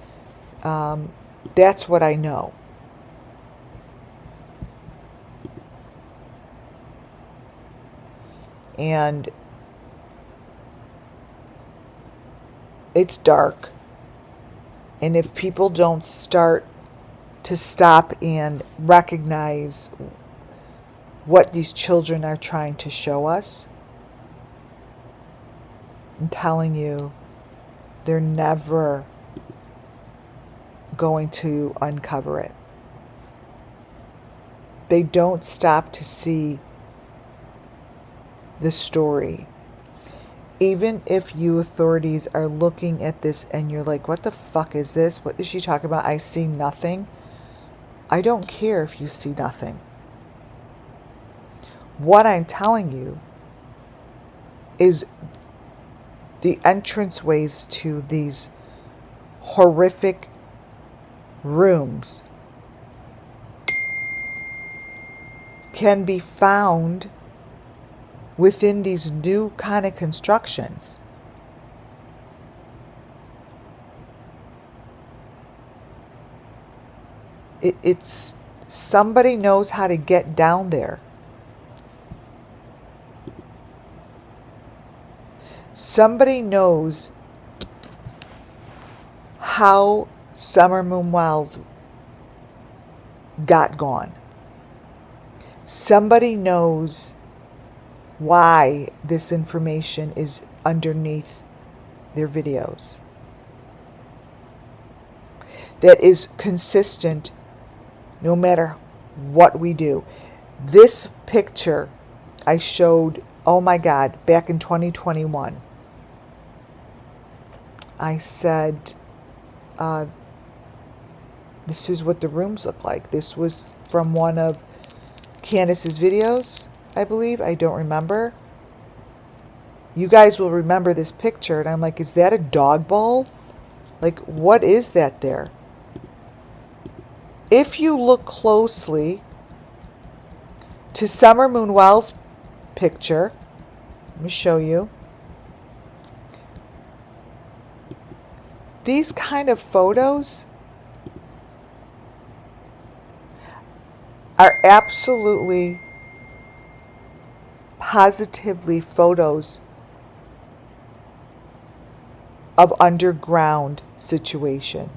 that's what I know. And it's dark. And if people don't start to stop and recognize what these children are trying to show us, I'm telling you, they're never going to uncover it. They don't stop to see the story. Even if you authorities are looking at this and you're like, what the fuck is this? What is she talking about? I see nothing. I don't care if you see nothing. What I'm telling you is the entranceways to these horrific rooms can be found within these new kind of constructions. It's somebody knows how to get down there. Somebody knows how Summer Moon Wells got gone. Somebody knows why this information is underneath their videos that is consistent no matter what we do. This picture I showed, oh my God, back in 2021. I said, this is what the rooms look like. This was from one of Candace's videos, I believe. I don't remember. You guys will remember this picture. And I'm like, is that a dog bowl? Like, what is that there? If you look closely to Summer Moonwell's picture, let me show you. These kind of photos are absolutely, positively photos of underground situation.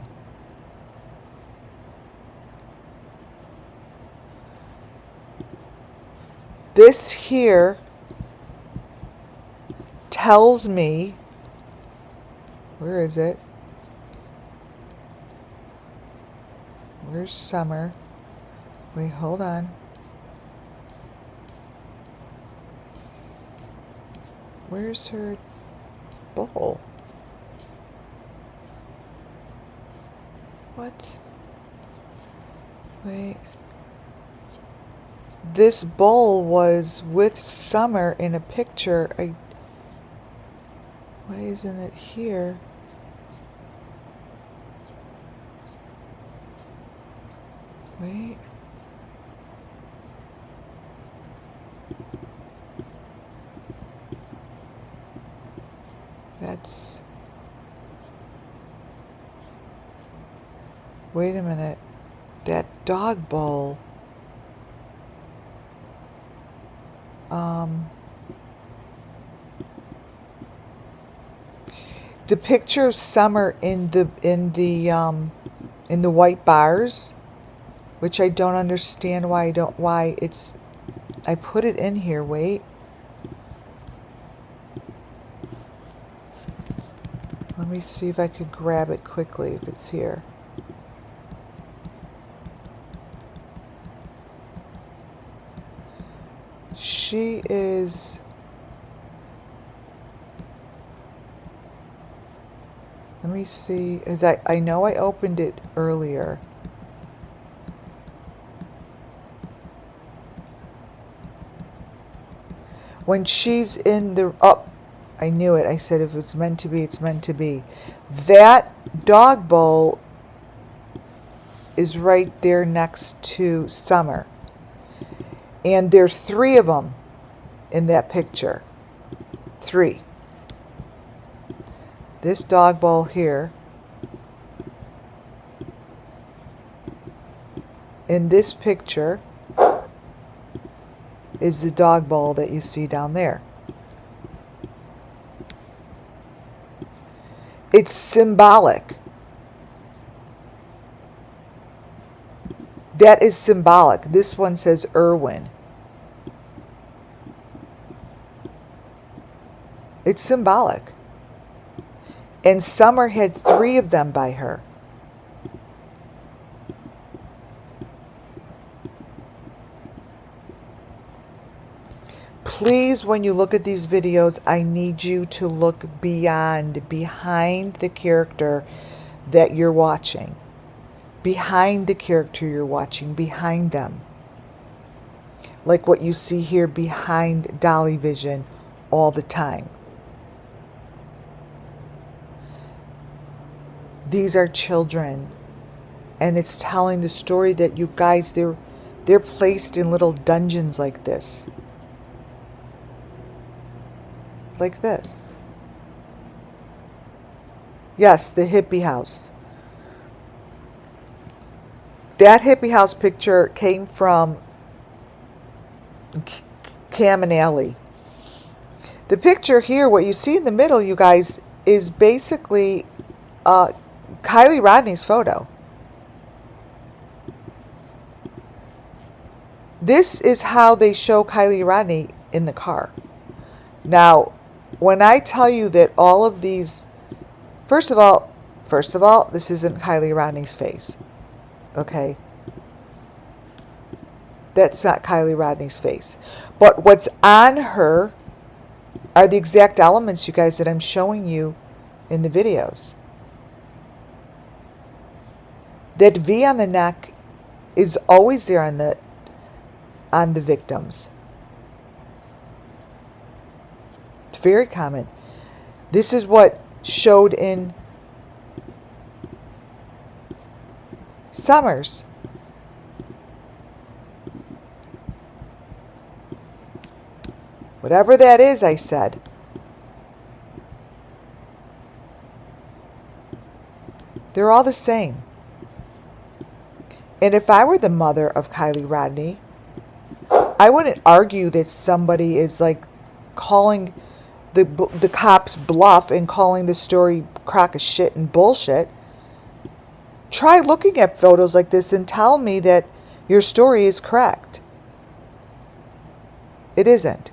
This here tells me, where is it? Where's Summer? Wait, hold on. Where's her bowl? What? Wait. This bowl was with Summer in a picture. Why isn't it here? Wait. That's... Wait a minute. That dog bowl. The picture of Summer in the white bars, which I don't understand why I put it in here. Wait. Let me see if I could grab it quickly if it's here. She is... Let me see. I know I opened it earlier. When she's in the... Oh, I knew it. I said if it's meant to be, it's meant to be. That dog bowl is right there next to Summer. And there's 3 of them in that picture. 3. This dog bowl here. In this picture is the dog bowl that you see down there. It's symbolic. That is symbolic. This one says Irwin. It's symbolic. And Summer had 3 of them by her. Please, when you look at these videos, I need you to look behind the character that you're watching. Behind the character you're watching, behind them. Like what you see here behind Dolly Vision all the time. These are children. And it's telling the story that you guys, they're placed in little dungeons like this. Like this. Yes, the hippie house. That hippie house picture came from Cam and Alley. The picture here, what you see in the middle, you guys, is basically Kylie Rodney's photo. This is how they show Kylie Rodney in the car. Now, when I tell you that all of these, first of all, this isn't Kylie Rodney's face. Okay? That's not Kylie Rodney's face. But what's on her are the exact elements, you guys, that I'm showing you in the videos. That V on the neck is always there on the victims. It's very common. This is what showed in Summers. Whatever that is, I said. They're all the same. And if I were the mother of Kylie Rodney, I wouldn't argue that somebody is like calling the cops bluff and calling the story crock of shit and bullshit. Try looking at photos like this and tell me that your story is correct. It isn't.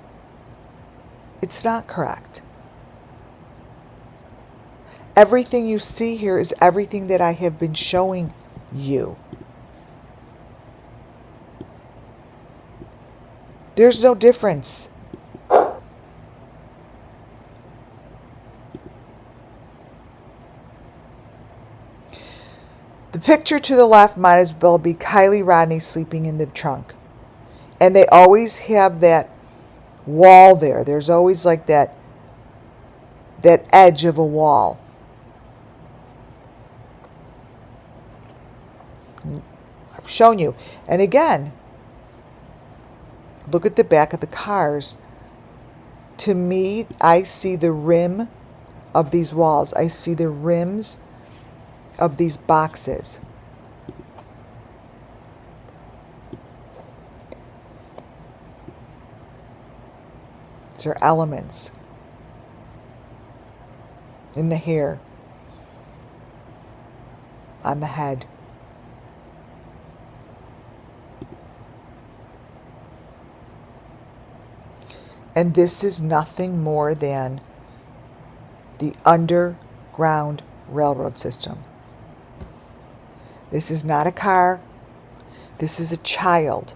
It's not correct. Everything you see here is everything that I have been showing you. There's no difference. The picture to the left might as well be Kylie Rodney sleeping in the trunk. And they always have that wall there. There's always like that edge of a wall. I've shown you. And again, look at the back of the cars. To me, I see the rim of these walls. I see the rims of these boxes. These are elements in the hair, on the head. And this is nothing more than the underground railroad system. This is not a car. This is a child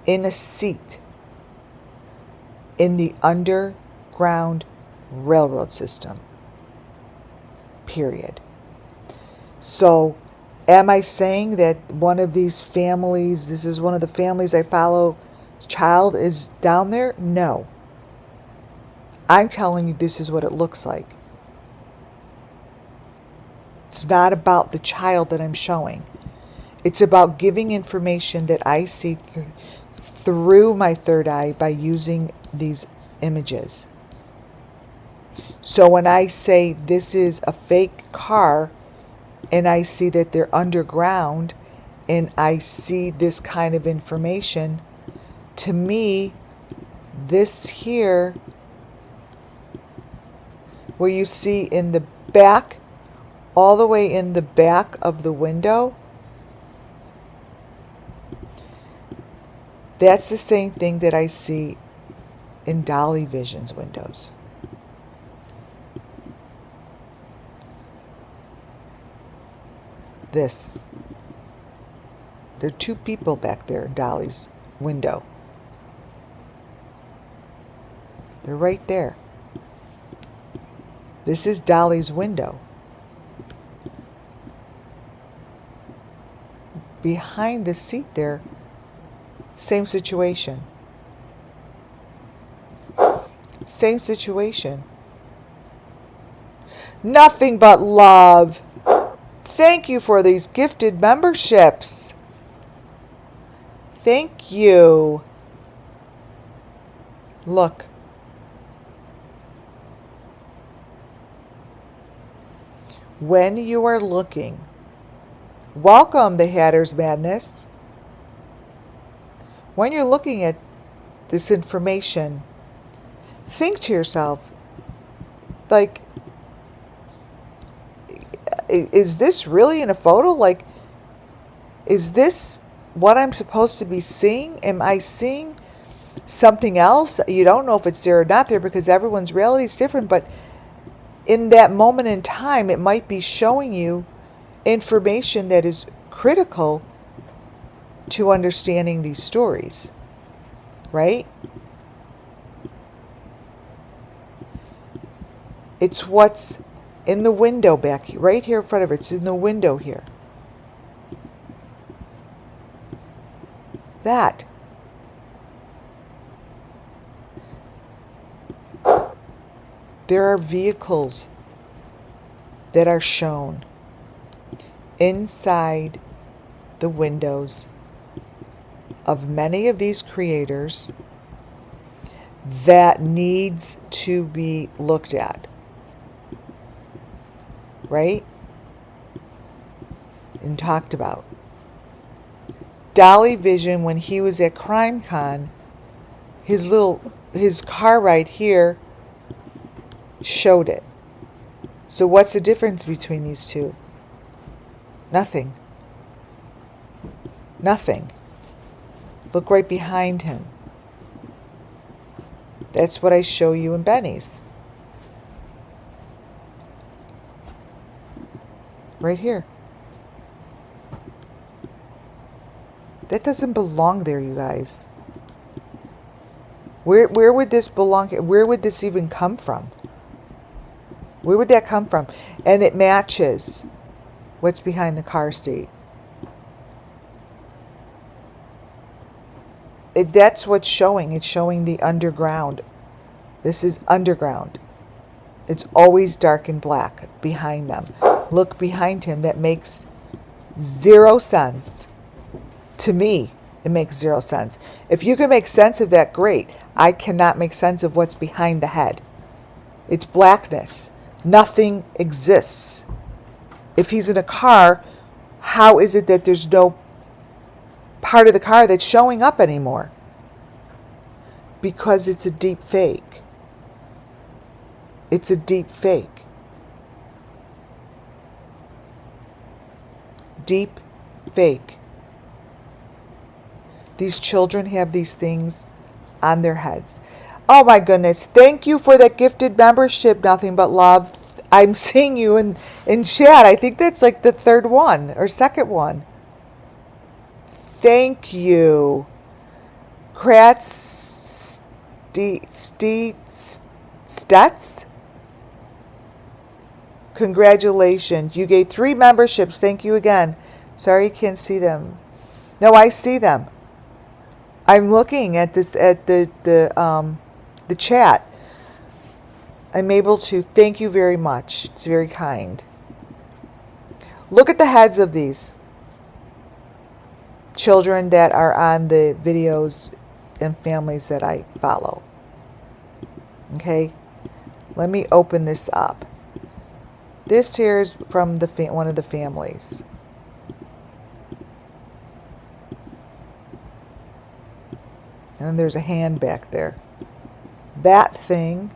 in a seat in the underground railroad system. Period. So, am I saying that one of these families, this is one of the families I follow, child is down there? No. I'm telling you this is what it looks like. It's not about the child that I'm showing. It's about giving information that I see through my third eye by using these images. So when I say this is a fake car and I see that they're underground and I see this kind of information, to me, this here, where you see in the back, all the way in the back of the window, that's the same thing that I see in Dolly Vision's windows. This. There are two people back there in Dolly's window. They're right there. This is Dolly's window. Behind the seat there, same situation. Same situation. Nothing but love. Thank you for these gifted memberships. Thank you. Look. When you are looking, welcome the Hatter's Madness. When you're looking at this information, think to yourself, like, is this really in a photo? Like, is this what I'm supposed to be seeing? Am I seeing something else. You don't know if it's there or not there because everyone's reality is different, but in that moment in time, it might be showing you information that is critical to understanding these stories, right? It's what's in the window back here, right here in front of it. It's in the window here. That. There are vehicles that are shown inside the windows of many of these creators that needs to be looked at, right? And talked about. Dolly Vision, when he was at CrimeCon, his car right here showed it. So what's the difference between these two? Nothing. Nothing. Look right behind him. That's what I show you in Benny's. Right here. That doesn't belong there, you guys. Where would this belong? Where would this even come from? Where would that come from? And it matches what's behind the car seat. That's what's showing. It's showing the underground. This is underground. It's always dark and black behind them. Look behind him. That makes zero sense. To me, it makes zero sense. If you can make sense of that, great. I cannot make sense of what's behind the head. It's blackness. Nothing exists. If he's in a car, how is it that there's no part of the car that's showing up anymore? Because it's a deep fake. It's a deep fake. Deep fake. These children have these things on their heads. Oh my goodness. Thank you for that gifted membership, Nothing But Love. I'm seeing you in chat. I think that's like the third one or second one. Thank you. Kratz Stutz? Congratulations. You gave 3 memberships. Thank you again. Sorry you can't see them. No, I see them. I'm looking at this at the chat. I'm able to. Thank you very much. It's very kind. Look at the heads of these children that are on the videos and families that I follow. Okay, let me open this up. This here is from the one of the families. And there's a hand back there. That thing.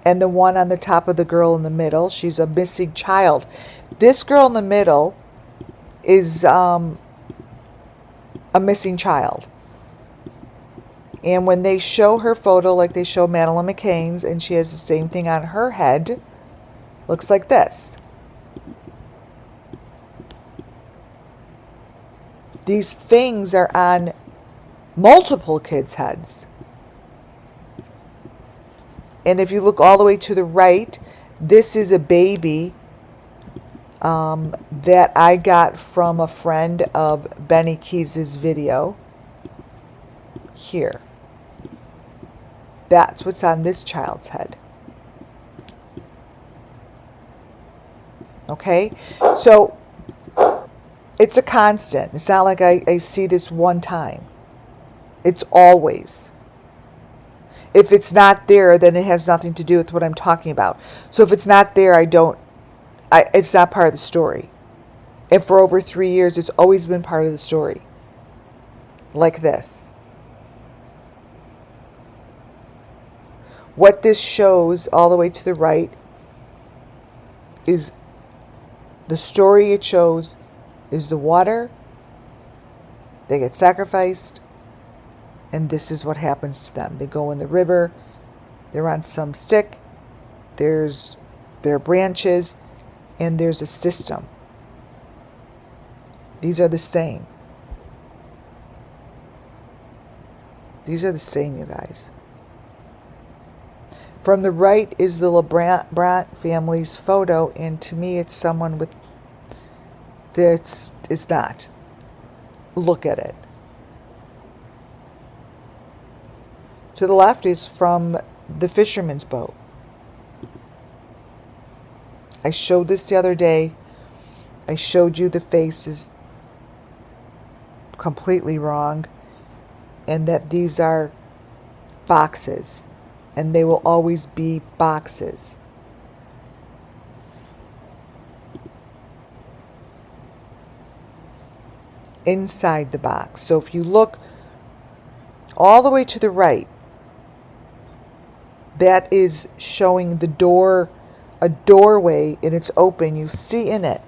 And the one on the top of the girl in the middle. She's a missing child. This girl in the middle is a missing child. And when they show her photo, like they show Madeleine McCann's, and she has the same thing on her head, looks like this. These things are on multiple kids' heads. And if you look all the way to the right, this is a baby that I got from a friend of Benny Keys' video. Here. That's what's on this child's head. Okay? So, it's a constant. It's not like I see this one time. It's always. If it's not there, then it has nothing to do with what I'm talking about. So if it's not there, it's not part of the story. And for over 3 years, it's always been part of the story. Like this. What this shows all the way to the right is the story it shows is the water They get sacrificed, and this is what happens to them. They go in the river, they're on some stick, there are branches, and there's a system. These are the same. These are the same, you guys. From the right is the LeBrant family's photo, and to me it's someone with that is not. Look at it. To the left is from the fisherman's boat. I showed this the other day. I showed you the face is completely wrong, and that these are boxes, and they will always be boxes. Inside the box. So if you look all the way to the right, that is showing the door, a doorway, and it's open. You see in it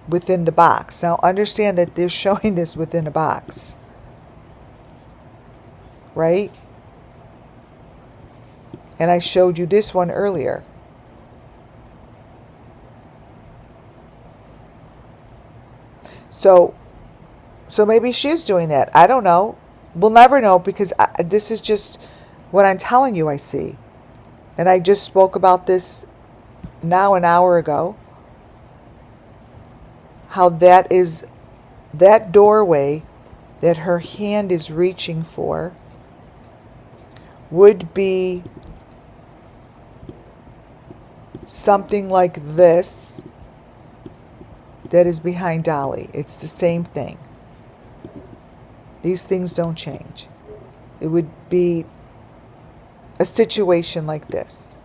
within the box. Now understand that they're showing this within a box, right? And I showed you this one earlier. So maybe she's doing that. I don't know. We'll never know, because this is just what I'm telling you I see. And I just spoke about this now an hour ago. How that is, that doorway that her hand is reaching for would be something like this that is behind Dolly. It's the same thing. These things don't change. It would be a situation like this.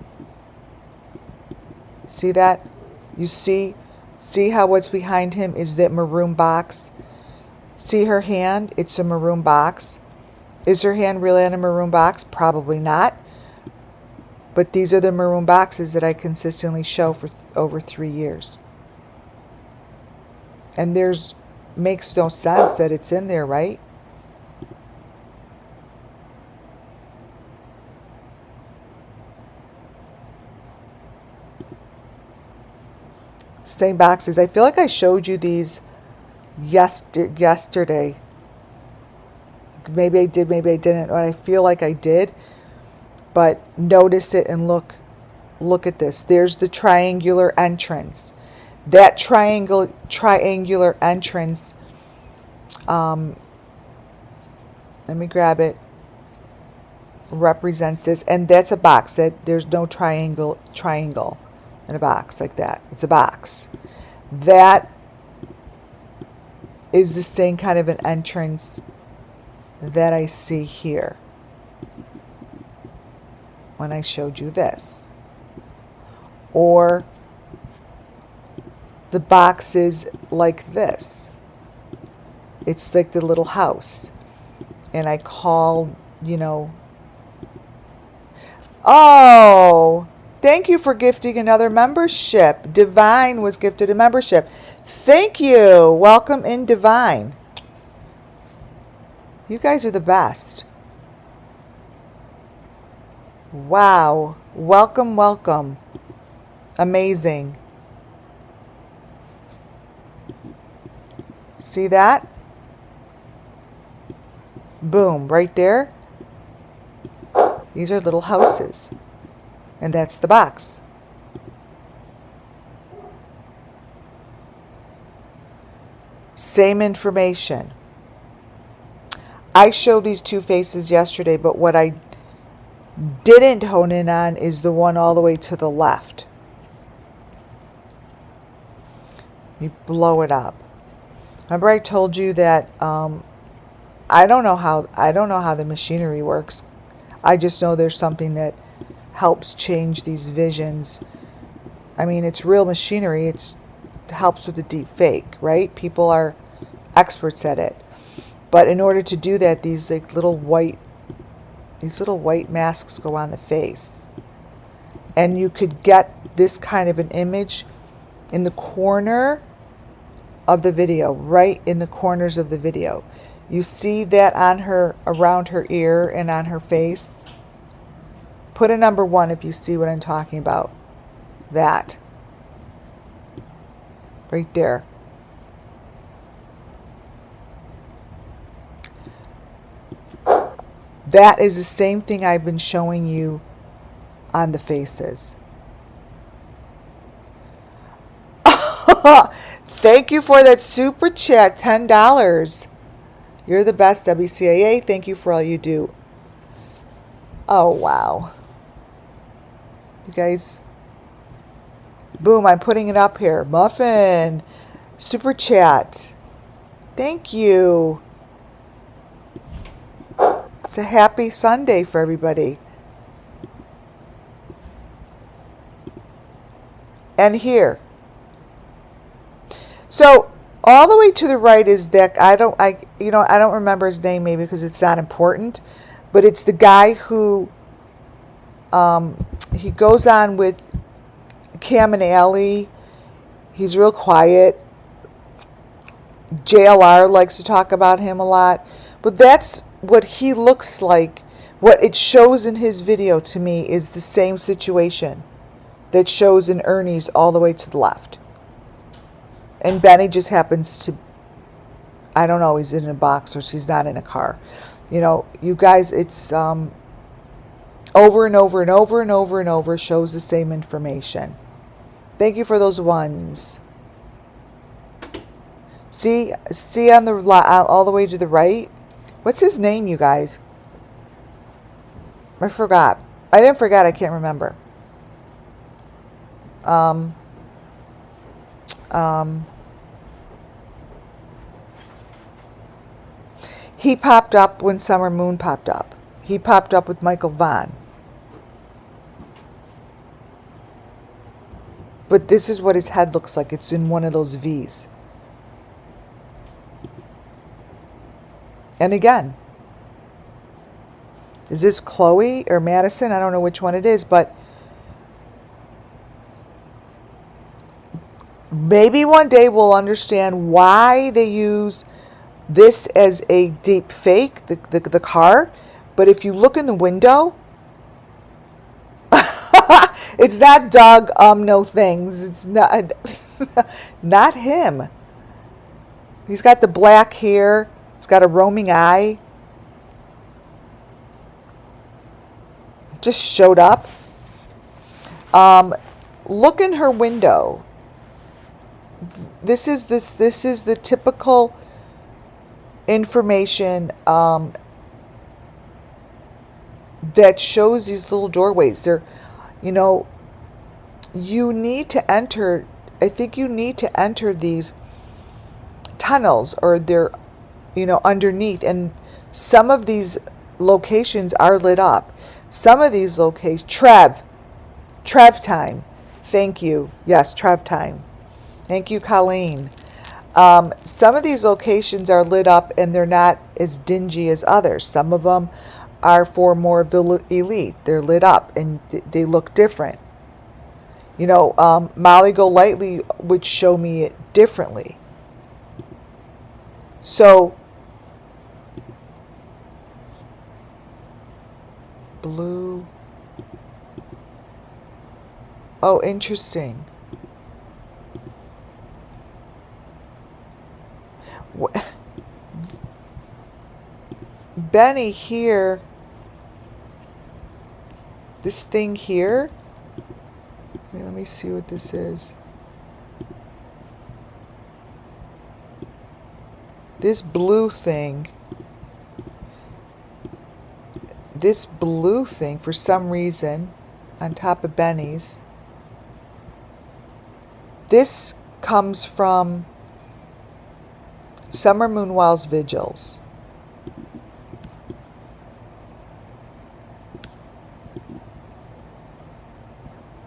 See that? You see how what's behind him is that maroon box? See her hand? It's a maroon box. Is her hand really in a maroon box? Probably not. But these are the maroon boxes that I consistently show for over 3 years. And makes no sense that it's in there, right? Same boxes. I feel like I showed you these yesterday. Maybe I did, maybe I didn't. But I feel like I did. But notice it and look at this. There's the triangular entrance. That triangular entrance, let me grab it, represents this, and that's a box. There's no triangle in a box like that. It's a box. That is the same kind of an entrance that I see here when I showed you this. Or the box is like this. It's like the little house. And I call, oh, thank you for gifting another membership. Divine was gifted a membership. Thank you. Welcome in, Divine. You guys are the best. Wow. Welcome, welcome. Amazing. See that? Boom, right there. These are little houses. And that's the box. Same information. I showed these two faces yesterday, but what I didn't hone in on is the one all the way to the left. You blow it up. Remember I told you that I don't know how the machinery works. I just know there's something that helps change these visions. I mean, it's real machinery. It helps with the deep fake, right? People are experts at it. But in order to do that, these little white masks go on the face. And you could get this kind of an image in the corner of the video, right in the corners of the video. You see that on her, around her ear and on her face? Put a number 1 if you see what I'm talking about. That. Right there. That is the same thing I've been showing you on the faces. Thank you for that super chat, $10. You're the best, WCAA. Thank you for all you do. Oh, wow. You guys. Boom, I'm putting it up here. Muffin. Super chat. Thank you. It's a happy Sunday for everybody. And here. So all the way to the right is that I don't remember his name, maybe because it's not important, but it's the guy who he goes on with Cam and Allie. He's real quiet. JLR likes to talk about him a lot, but that's what he looks like. What it shows in his video to me is the same situation that shows in Ernie's all the way to the left. And Benny just happens to, I don't know, he's in a box or he's not in a car. You know, you guys, it's over and over and over and over and over shows the same information. Thank you for those ones. See on the all the way to the right? What's his name, you guys? I forgot. I didn't forget, I can't remember. He popped up when Summer Moon popped up. He popped up with Michael Vaughn. But this is what his head looks like. It's in one of those V's. And again, is this Chloe or Madison? I don't know which one it is, but maybe one day we'll understand why they use this as a deep fake, the car. But if you look in the window, it's not Doug, no things. It's not, not him. He's got the black hair. He's got a roaming eye. Just showed up. Look in her window. This is the typical information that shows these little doorways. They're, you need to enter. I think you need to enter these tunnels, or they're, underneath. And some of these locations are lit up. Some of these locations, Trev time. Thank you. Yes, Trev time. Thank you, Colleen. Some of these locations are lit up and they're not as dingy as others. Some of them are for more of the elite. They're lit up and they look different. Molly Golightly would show me it differently. So, blue. Oh, interesting. Benny here, this thing here, wait, let me see what this is. This blue thing, for some reason, on top of Benny's, this comes from Summer Moonwell's vigils.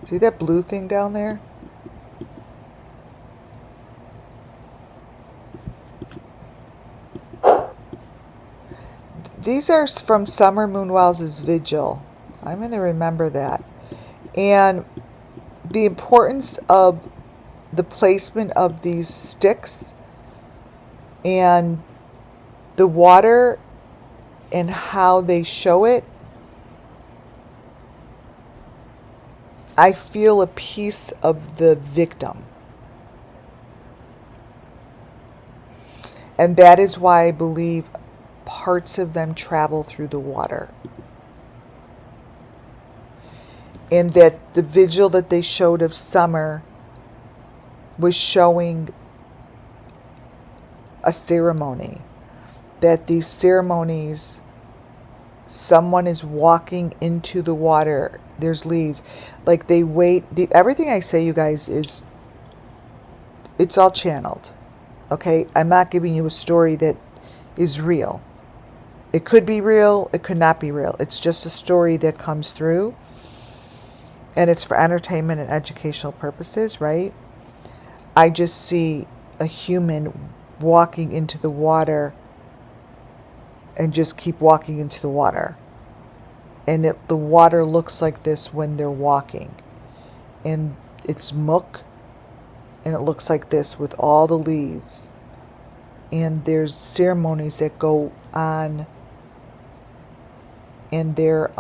See that blue thing down there? These are from Summer Moonwell's vigil. I'm going to remember that. And the importance of the placement of these sticks And the water and how they show it, I feel a piece of the victim. And that is why I believe parts of them travel through the water. And that the vigil that they showed of Summer was showing a ceremony. That these ceremonies, someone is walking into the water. There's leaves. Like they wait. Everything I say, you guys, it's all channeled. Okay? I'm not giving you a story that is real. It could be real. It could not be real. It's just a story that comes through. And it's for entertainment and educational purposes, right? I just see a human walking into the water and just keep walking into the water. And the water looks like this when they're walking. And it's muck. And it looks like this with all the leaves. And there's ceremonies that go on. And there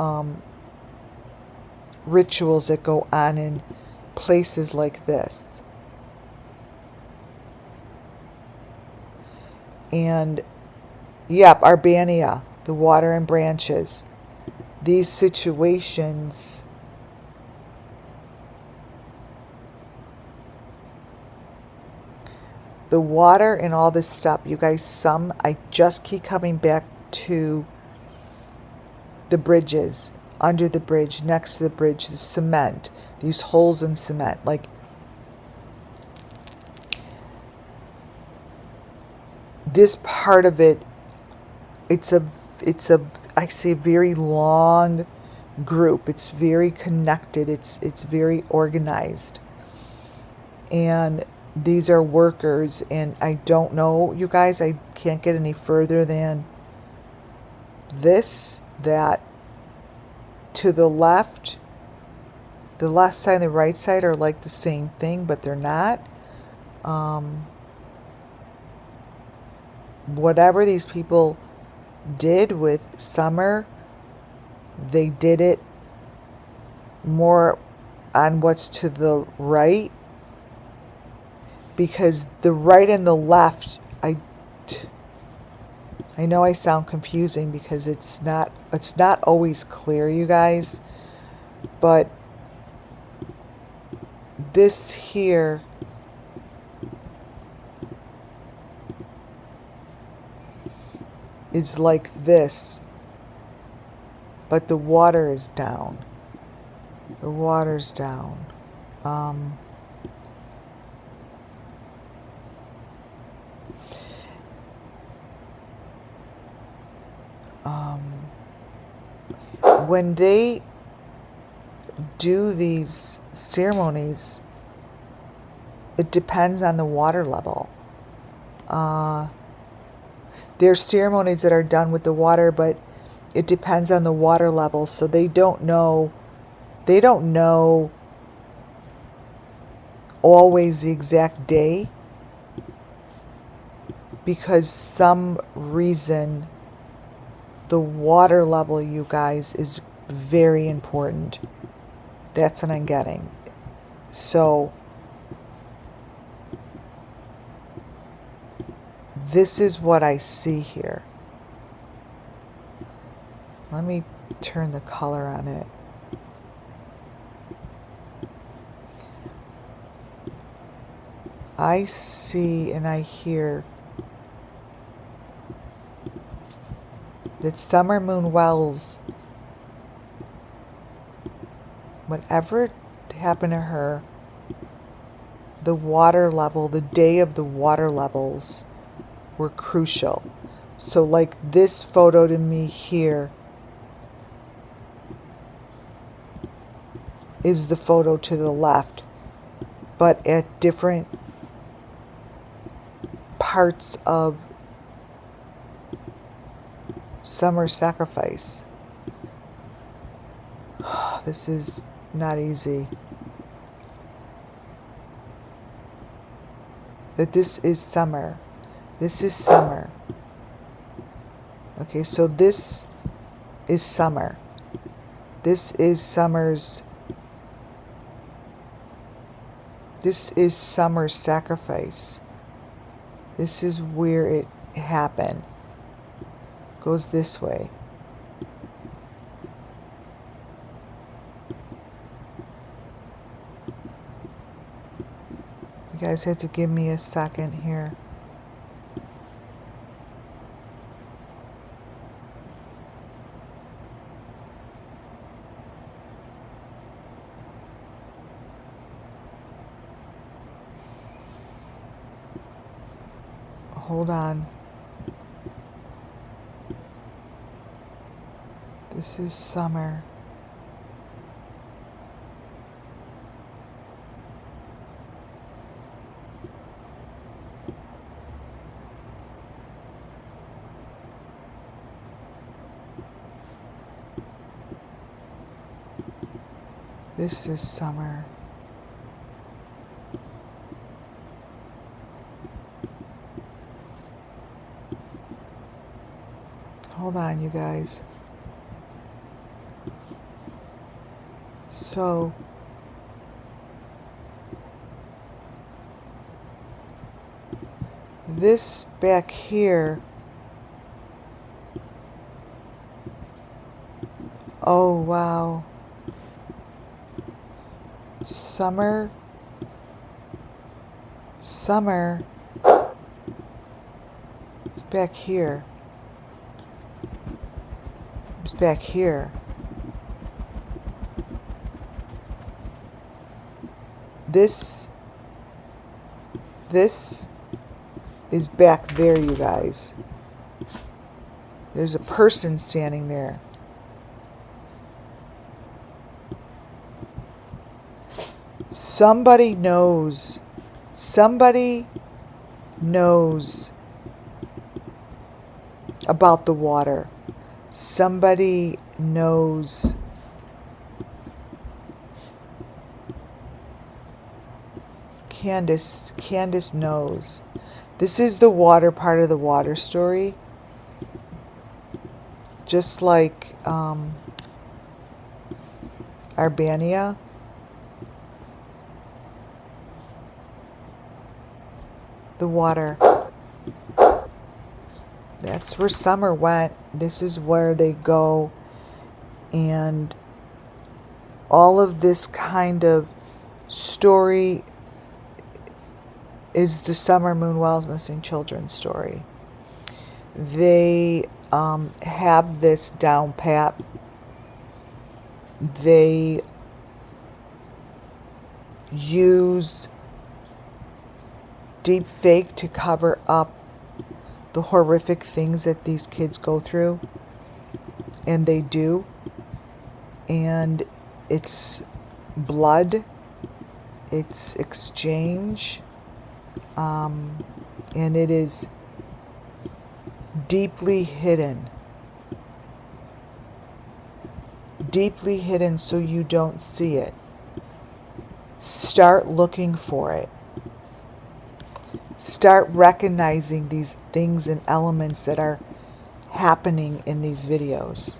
rituals that go on in places like this. And yep, Arbania, the water and branches. These situations the water and all this stuff, you guys, I just keep coming back to the bridges, under the bridge, next to the bridge, the cement, these holes in cement. Like, this part of it, it's a I say very long group. It's very connected. It's very organized. And these are workers, and I don't know, you guys, I can't get any further than this, that to the left side and the right side are like the same thing, but they're not. Whatever these people did with Summer, they did it more on what's to the right, because the right and the left, I know I sound confusing because it's not always clear, you guys, but this here is like this, but the water is down. The water's down. When they do these ceremonies, it depends on the water level. There's ceremonies that are done with the water, but it depends on the water level. So they don't know always the exact day, because some reason the water level, you guys, is very important. That's what I'm getting. So this is what I see here. Let me turn the color on it. I see and I hear that Summer Moon Wells, whatever happened to her, the water level, the day of the water levels were crucial. So like this photo to me here is the photo to the left, but at different parts of Summer sacrifice. This is not easy. That this is Summer. This is summer. Okay, so this is summer. This is summer's sacrifice. This is where it happened. Goes this way. You guys have to give me a second here. Hold on. This is summer. This is summer. Hold on, you guys. So, this back here, oh wow, summer, it's back here. It's back here. This is back there, you guys. There's a person standing there. Somebody knows about the water. Somebody knows. Candace knows. This is the water part of the water story. Just like Arbania. The water. That's where summer went. This is where they go. And all of this kind of story is the Summer Moon Wells Missing Children story. They have this down pat. They use deep fake to cover up the horrific things that these kids go through. And they do. And it's blood. It's exchange. And it is deeply hidden. Deeply hidden so you don't see it. Start looking for it. Start recognizing these things and elements that are happening in these videos.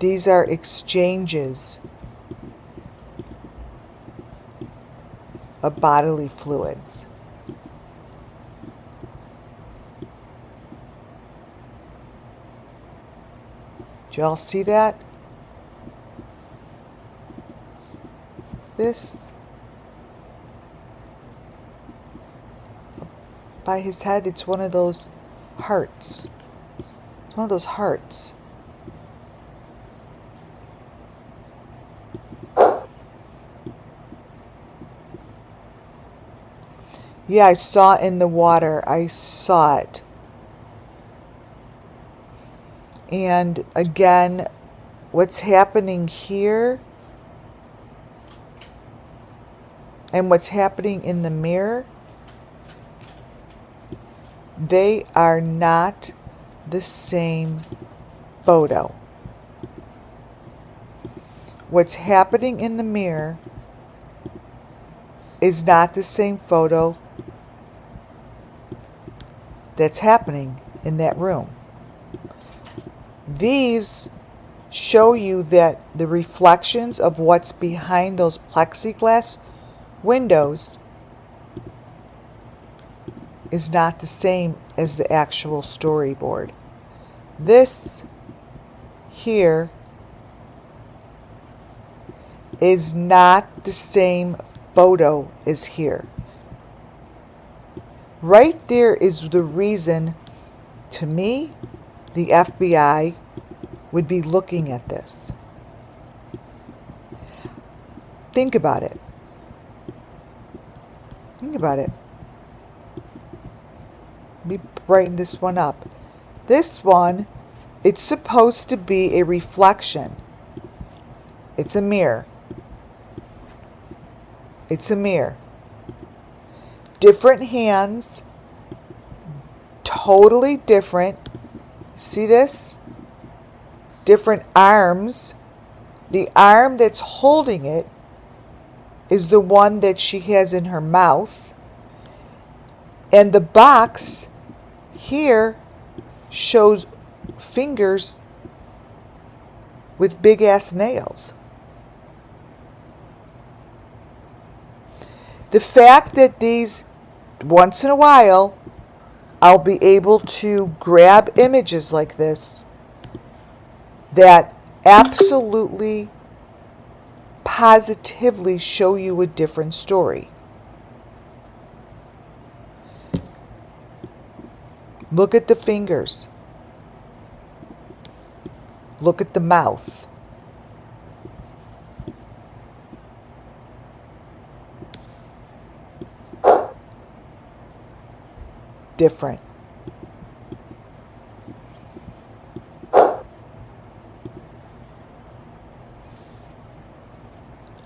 These are exchanges of bodily fluids. Do y'all see that? This, by his head, it's one of those hearts. It's one of those hearts. Yeah, I saw it in the water. I saw it. And again, what's happening here and what's happening in the mirror, they are not the same photo. What's happening in the mirror is not the same photo that's happening in that room. These show you that the reflections of what's behind those plexiglass windows is not the same as the actual storyboard. This here is not the same photo as here. Right there is the reason, to me, the FBI would be looking at this. Think about it. Think about it. Let me brighten this one up. This one, it's supposed to be a reflection. It's a mirror. It's a mirror. Different hands, totally different. See this? Different arms. The arm that's holding it is the one that she has in her mouth. And the box here shows fingers with big ass nails. The fact that these, once in a while, I'll be able to grab images like this that absolutely, positively show you a different story. Look at the fingers. Look at the mouth. Different.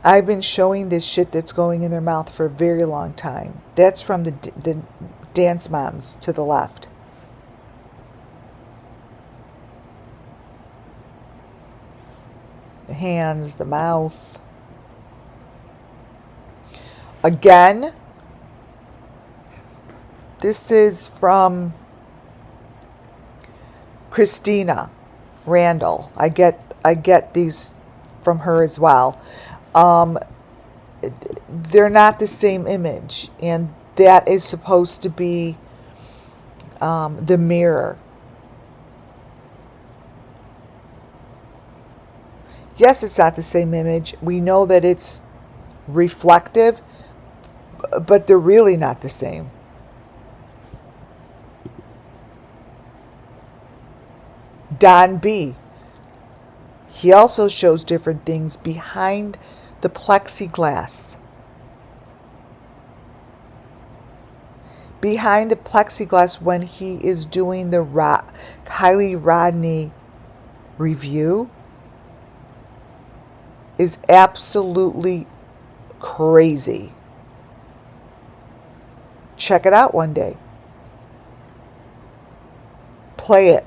I've been showing this shit that's going in their mouth for a very long time. That's from the dance moms to the left. The hands, the mouth. Again, this is from Christina Randall. I get these from her as well. They're not the same image, and that is supposed to be the mirror. Yes, it's not the same image. We know that it's reflective, but they're really not the same. Don B. He also shows different things behind the plexiglass. Behind the plexiglass when he is doing the Kylie Rodney review is absolutely crazy. Check it out one day. Play it.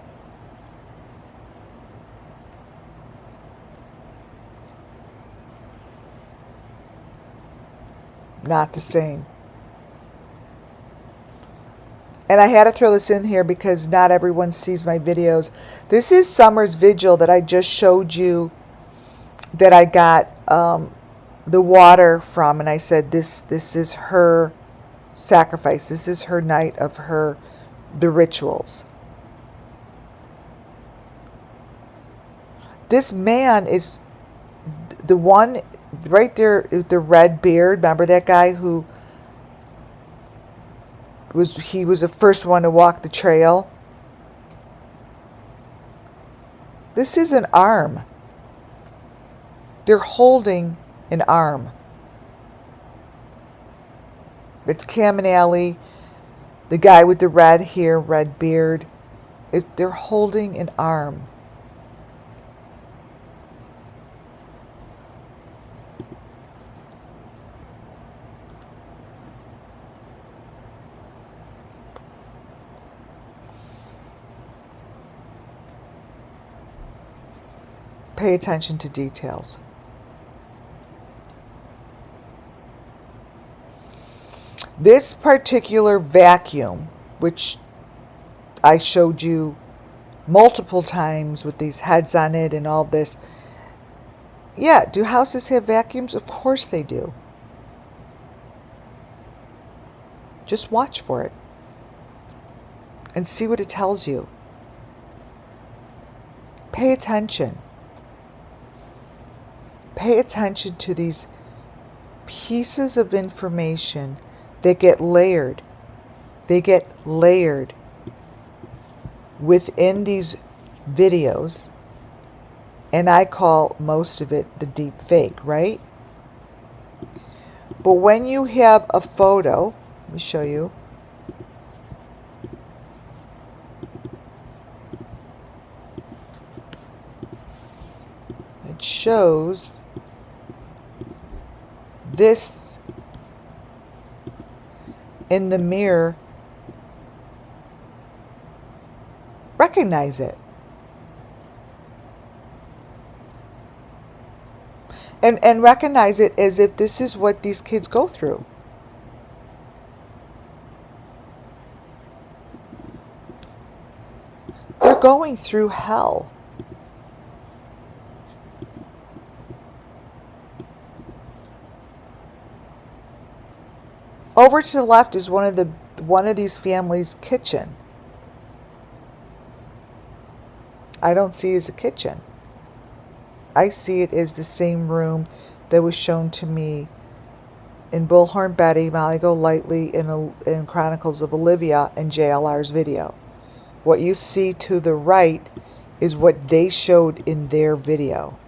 Not the same. And I had to throw this in here because not everyone sees my videos. This is Summer's vigil that I just showed you, that I got the water from, and I said this is her sacrifice. This is her night of the rituals. This man is the one right there, the red beard. Remember that guy who was the first one to walk the trail? This is an arm. They're holding an arm. It's Cam and Allie, the guy with the red hair, red beard. They're holding an arm. Pay attention to details. This particular vacuum, which I showed you multiple times with these heads on it and all this. Yeah, do houses have vacuums? Of course they do. Just watch for it and see what it tells you. Pay attention. Pay attention to these pieces of information that get layered. They get layered within these videos, and I call most of it the deep fake, right? But when you have a photo, let me show you. It shows this in the mirror. Recognize it. And recognize it as if this is what these kids go through. They're going through hell. Over to the left is one of these families' kitchen. I don't see it as a kitchen. I see it as the same room that was shown to me in Bullhorn Betty, Molly Golightly, in Chronicles of Olivia, and JLR's video. What you see to the right is what they showed in their video.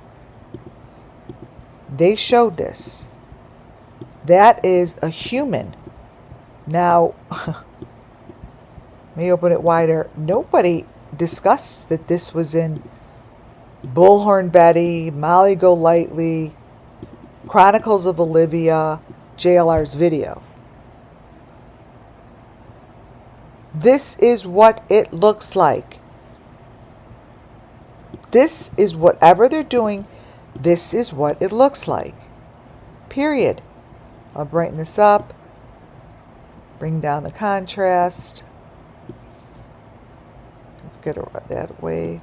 They showed this. That is a human. Now, let me open it wider. Nobody discussed that this was in Bullhorn Betty, Molly Golightly, Chronicles of Olivia, JLR's video. This is what it looks like. This is whatever they're doing. This is what it looks like. Period. I'll brighten this up. Bring down the contrast. Let's get it that way.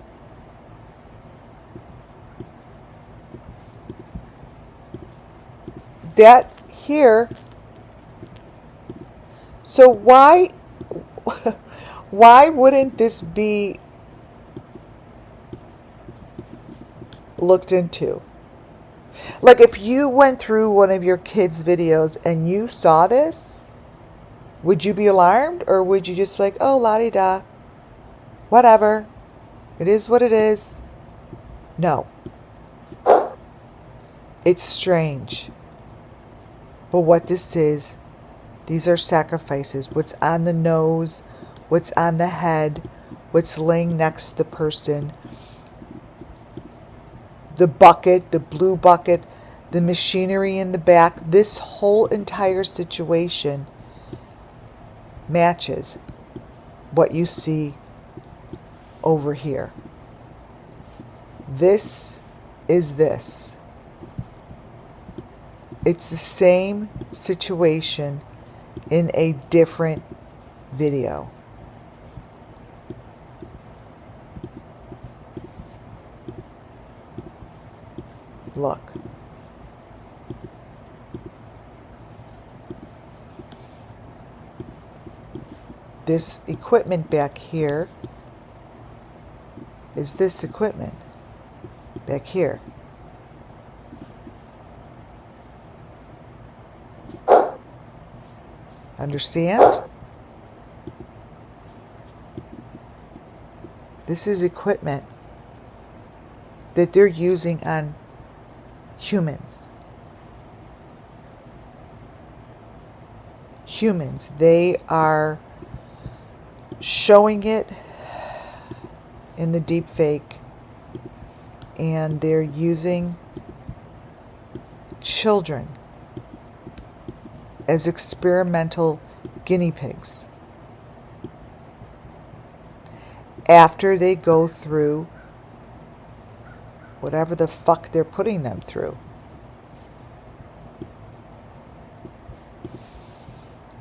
That here. So why wouldn't this be looked into? Like if you went through one of your kids' videos and you saw this, would you be alarmed, or would you just like, oh, la-di-da, whatever, it is what it is? No. It's strange. But what this is, these are sacrifices. What's on the nose, what's on the head, what's laying next to the person, the bucket, the blue bucket, the machinery in the back, this whole entire situation matches what you see over here. This is this. It's the same situation in a different video. Look. This equipment back here is this equipment back here. Understand? This is equipment that they're using on humans. Humans. They are showing it in the deep fake, and they're using children as experimental guinea pigs after they go through whatever the fuck they're putting them through.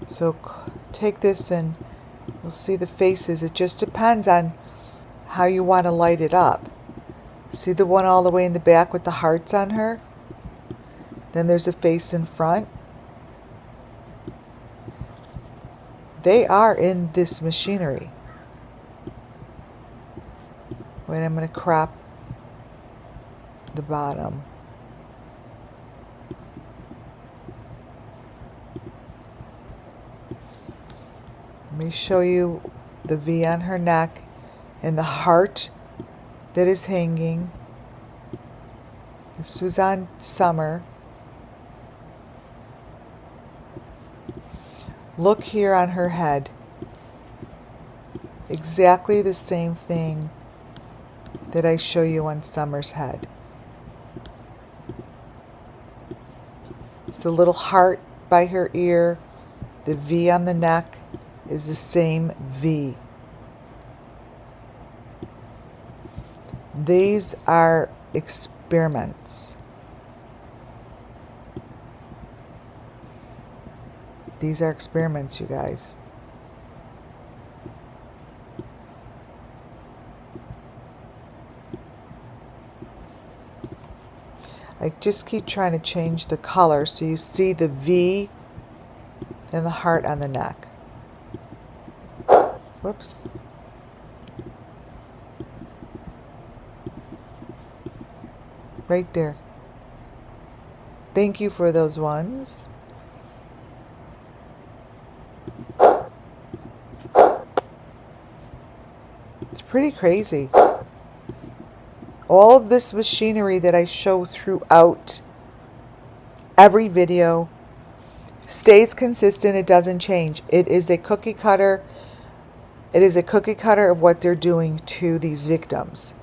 So So take this and you'll see the faces. It just depends on how you want to light it up. See the one all the way in the back with the hearts on her? Then there's a face in front. They are in this machinery. Wait, I'm going to crop the bottom. Let me show you the V on her neck and the heart that is hanging. This was on Summer. Look here on her head. Exactly the same thing that I show you on Summer's head. It's the little heart by her ear. The V on the neck is the same V. These are experiments. These are experiments, you guys. I just keep trying to change the color so you see the V and the heart on the neck. Whoops. Right there. Thank you for those ones. It's pretty crazy. All of this machinery that I show throughout every video stays consistent. It doesn't change. It is a cookie cutter. It is a cookie cutter of what they're doing to these victims.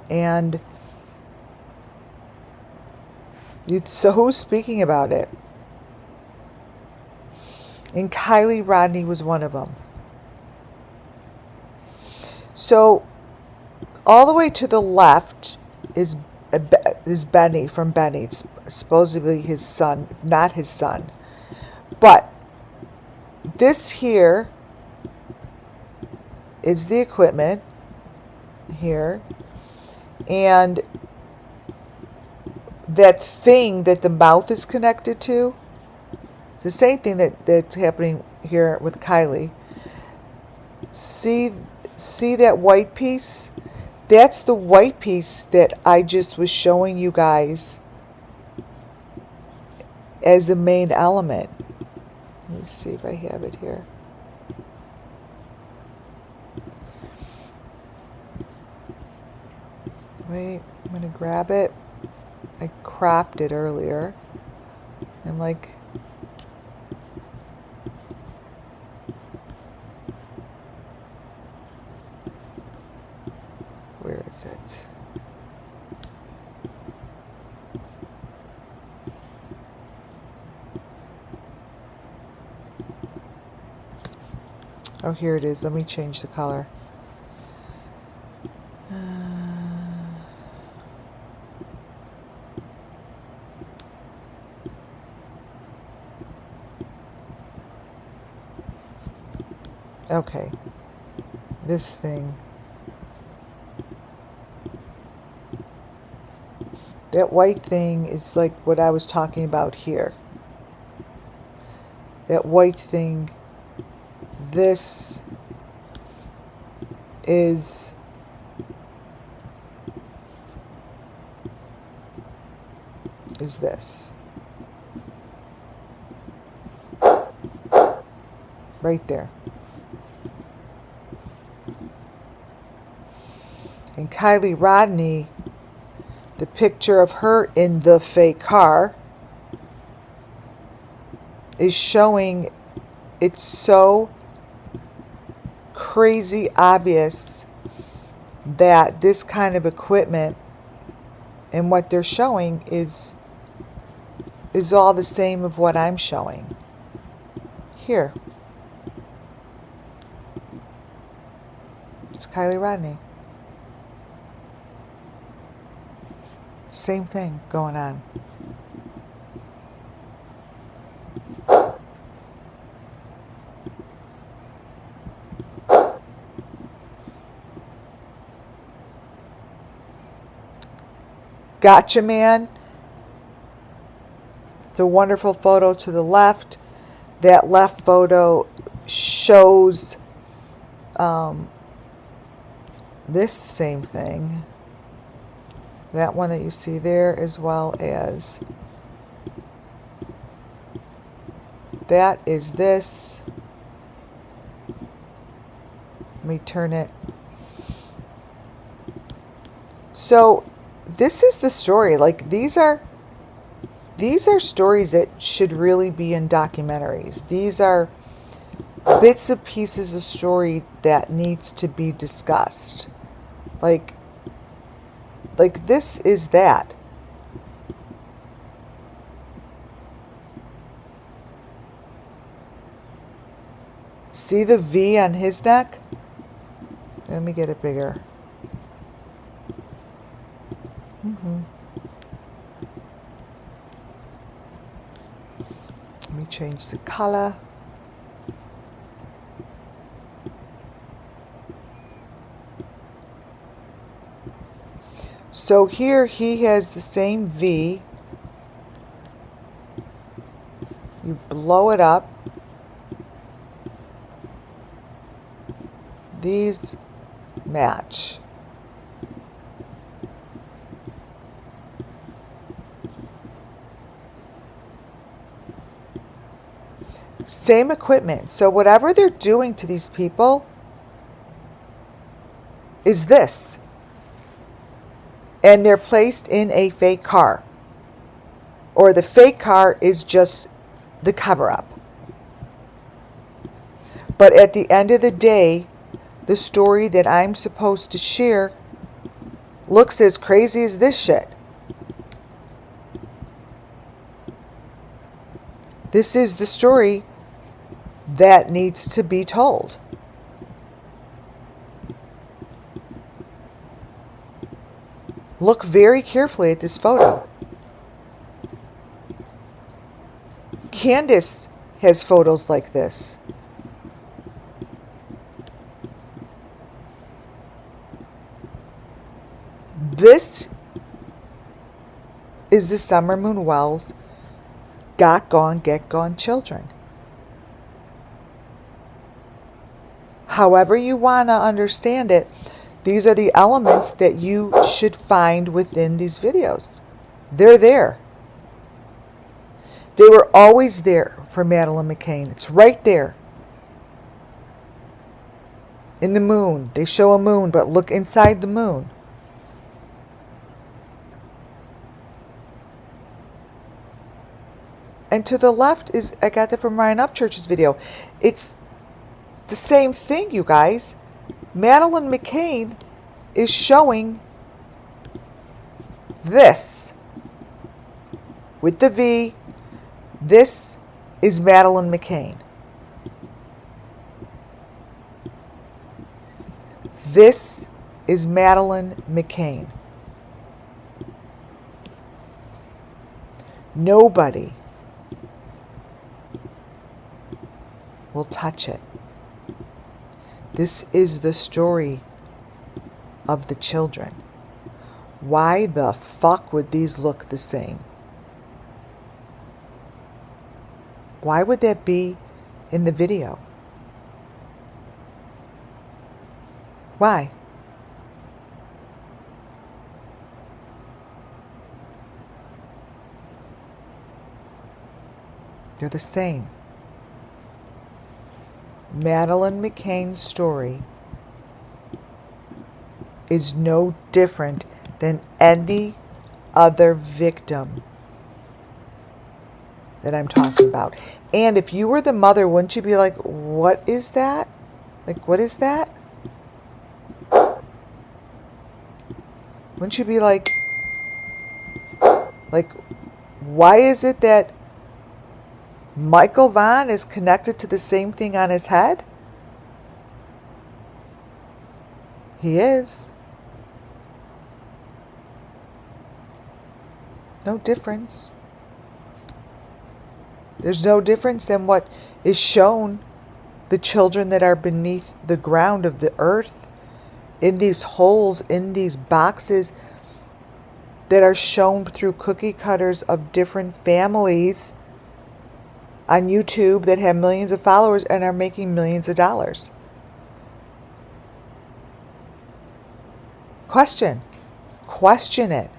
And so who's speaking about it? And Kylie Rodney was one of them. So all the way to the left is Benny, from Benny. It's supposedly his son, not his son. But this here is the equipment here. And that thing that the mouth is connected to, the same thing that's happening here with Kylie. See that white piece? That's the white piece that I just was showing you guys as a main element. Let me see if I have it here. Wait, I'm going to grab it. I cropped it earlier. I'm like... Where is it? Oh, here it is. Let me change the color. Okay. This thing. That white thing is like what I was talking about here. That white thing. This is this. Right there. And Kylie Rodney, the picture of her in the fake car, is showing it's so crazy obvious that this kind of equipment and what they're showing is all the same of what I'm showing here. It's Kylie Rodney. Same thing going on. Gotcha Man. It's a wonderful photo to the left. That left photo shows this same thing. That one that you see there, as well as that is this. Let me turn it. So this is the story. Like, these are stories that should really be in documentaries. These are bits and pieces of story that needs to be discussed. Like this is that. See the V on his neck? Let me get it bigger. Let me change the color. So here he has the same V. You blow it up. These match. Same equipment. So whatever they're doing to these people is this. And they're placed in a fake car. Or the fake car is just the cover-up. But at the end of the day, the story that I'm supposed to share looks as crazy as this shit. This is the story that needs to be told. Look very carefully at this photo. Candace has photos like this. This is the Summer Moon Wells Got Gone, Get Gone children. However you want to understand it, these are the elements that you should find within these videos. They're there. They were always there for Madeleine McCann. It's right there. In the moon. They show a moon, but look inside the moon. And to the left is, I got that from Ryan Upchurch's video. It's the same thing, you guys. Madeleine McCann is showing this with the V. This is Madeleine McCann. This is Madeleine McCann. Nobody will touch it. This is the story of the children. Why the fuck would these look the same? Why would that be in the video? Why? They're the same. Madeleine McCann's story is no different than any other victim that I'm talking about. And if you were the mother, wouldn't you be like, what is that? Like, what is that? Wouldn't you be like, why is it that Michael Vaughn is connected to the same thing on his head? He is. No difference. There's no difference than what is shown, the children that are beneath the ground of the earth, in these holes, in these boxes. that are shown through cookie cutters of different families on YouTube that have millions of followers and are making millions of dollars. Question it.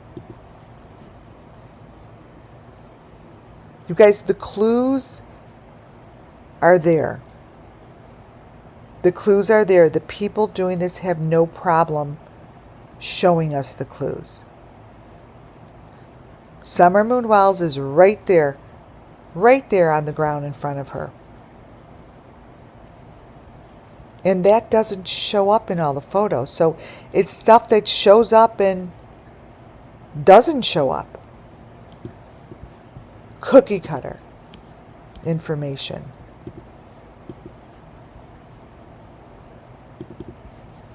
You guys, the clues are there. The clues are there. The people doing this have no problem showing us the clues. Summer Moon Wells is right there on the ground in front of her. And that doesn't show up in all the photos. So it's stuff that shows up and doesn't show up. Cookie cutter information.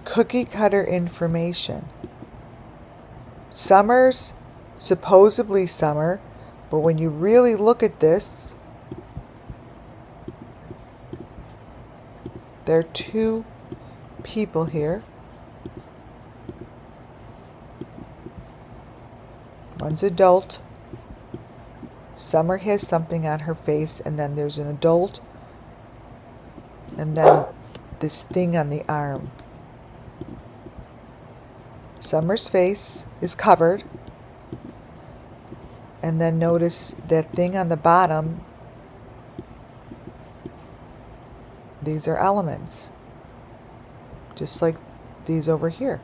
Cookie cutter information. Summer's supposedly summer, but when you really look at this, there are two people here. One's adult. Summer has something on her face, and then there's an adult, and then this thing on the arm. Summer's face is covered, and then notice that thing on the bottom. These are elements, just like these over here.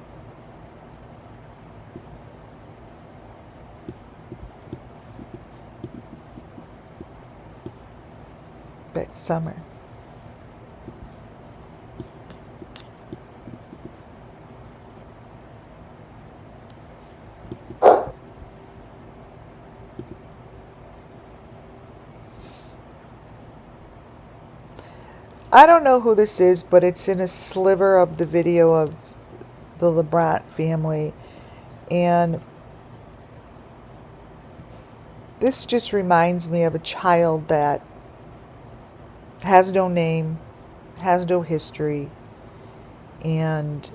That's summer. I don't know who this is, but it's in a sliver of the video of the LeBron family. And this just reminds me of a child that has no name, has no history, and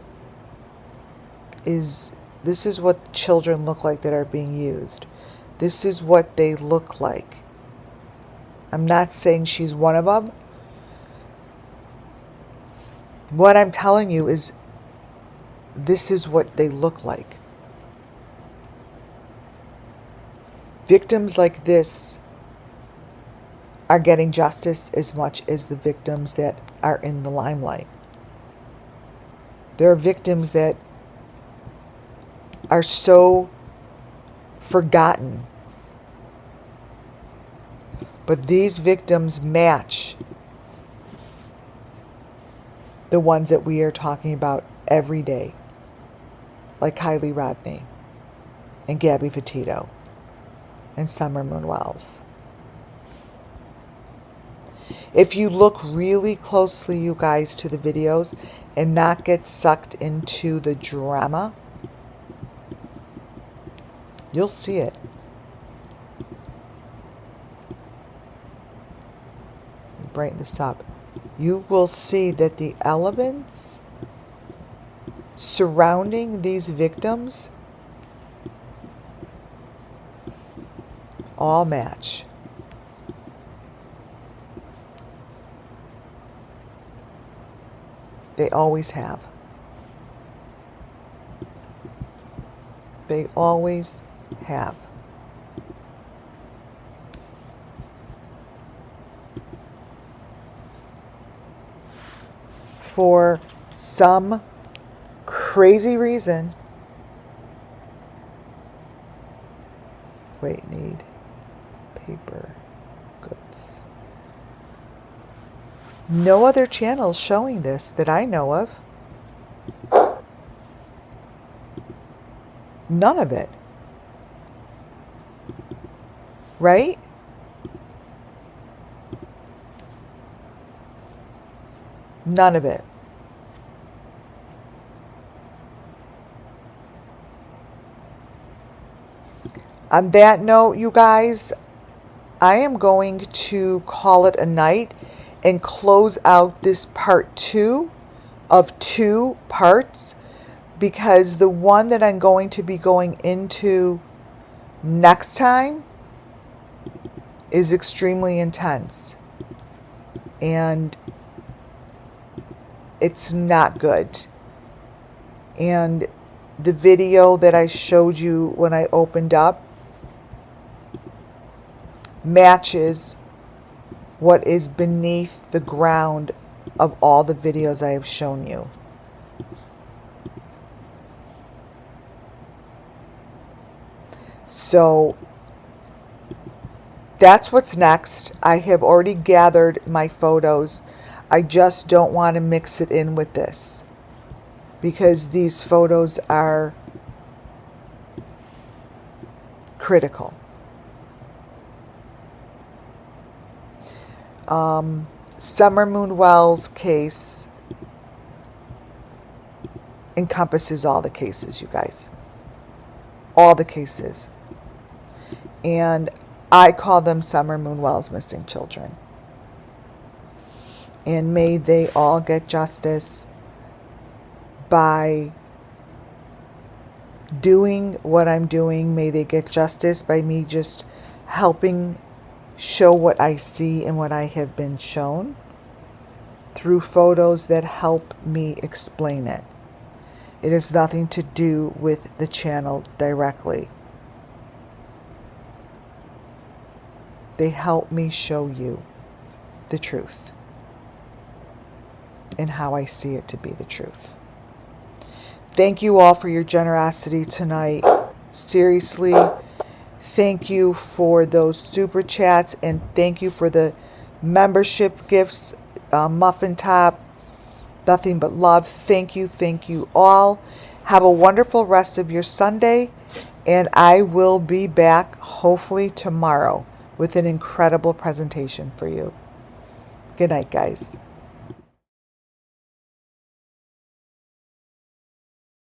this is what children look like that are being used. This is what they look like. I'm not saying she's one of them. What I'm telling you is this is what they look like. Victims like this are getting justice as much as the victims that are in the limelight. There are victims that are so forgotten. But these victims match the ones that we are talking about every day, like Kylie Rodney and Gabby Petito and Summer Moon Wells. If you look really closely, you guys, to the videos and not get sucked into the drama, you'll see it. Brighten this up. You will see that the elements surrounding these victims all match. They always have. They always have. For some crazy reason, need paper goods. No other channels showing this that I know of. None of it. Right? None of it. On that note, you guys, I am going to call it a night and close out this part 2 of 2 parts, because the one that I'm going to be going into Next time is extremely intense, and it's not good. And the video that I showed you when I opened up matches what is beneath the ground of all the videos I have shown you. So that's what's next. I have already gathered my photos. I just don't want to mix it in with this because these photos are critical. Summer Moon Wells case encompasses all the cases, you guys. All the cases. And I call them Summer Moon Wells missing children. And may they all get justice by doing what I'm doing. May they get justice by me just helping show what I see and what I have been shown through photos that help me explain it. It has nothing to do with the channel directly. They help me show you the truth and how I see it to be the truth. Thank you all for your generosity tonight. Seriously, thank you for those super chats, and thank you for the membership gifts, muffin top, nothing but love. Thank you all. Have a wonderful rest of your Sunday, and I will be back hopefully tomorrow with an incredible presentation for you. Good night, guys.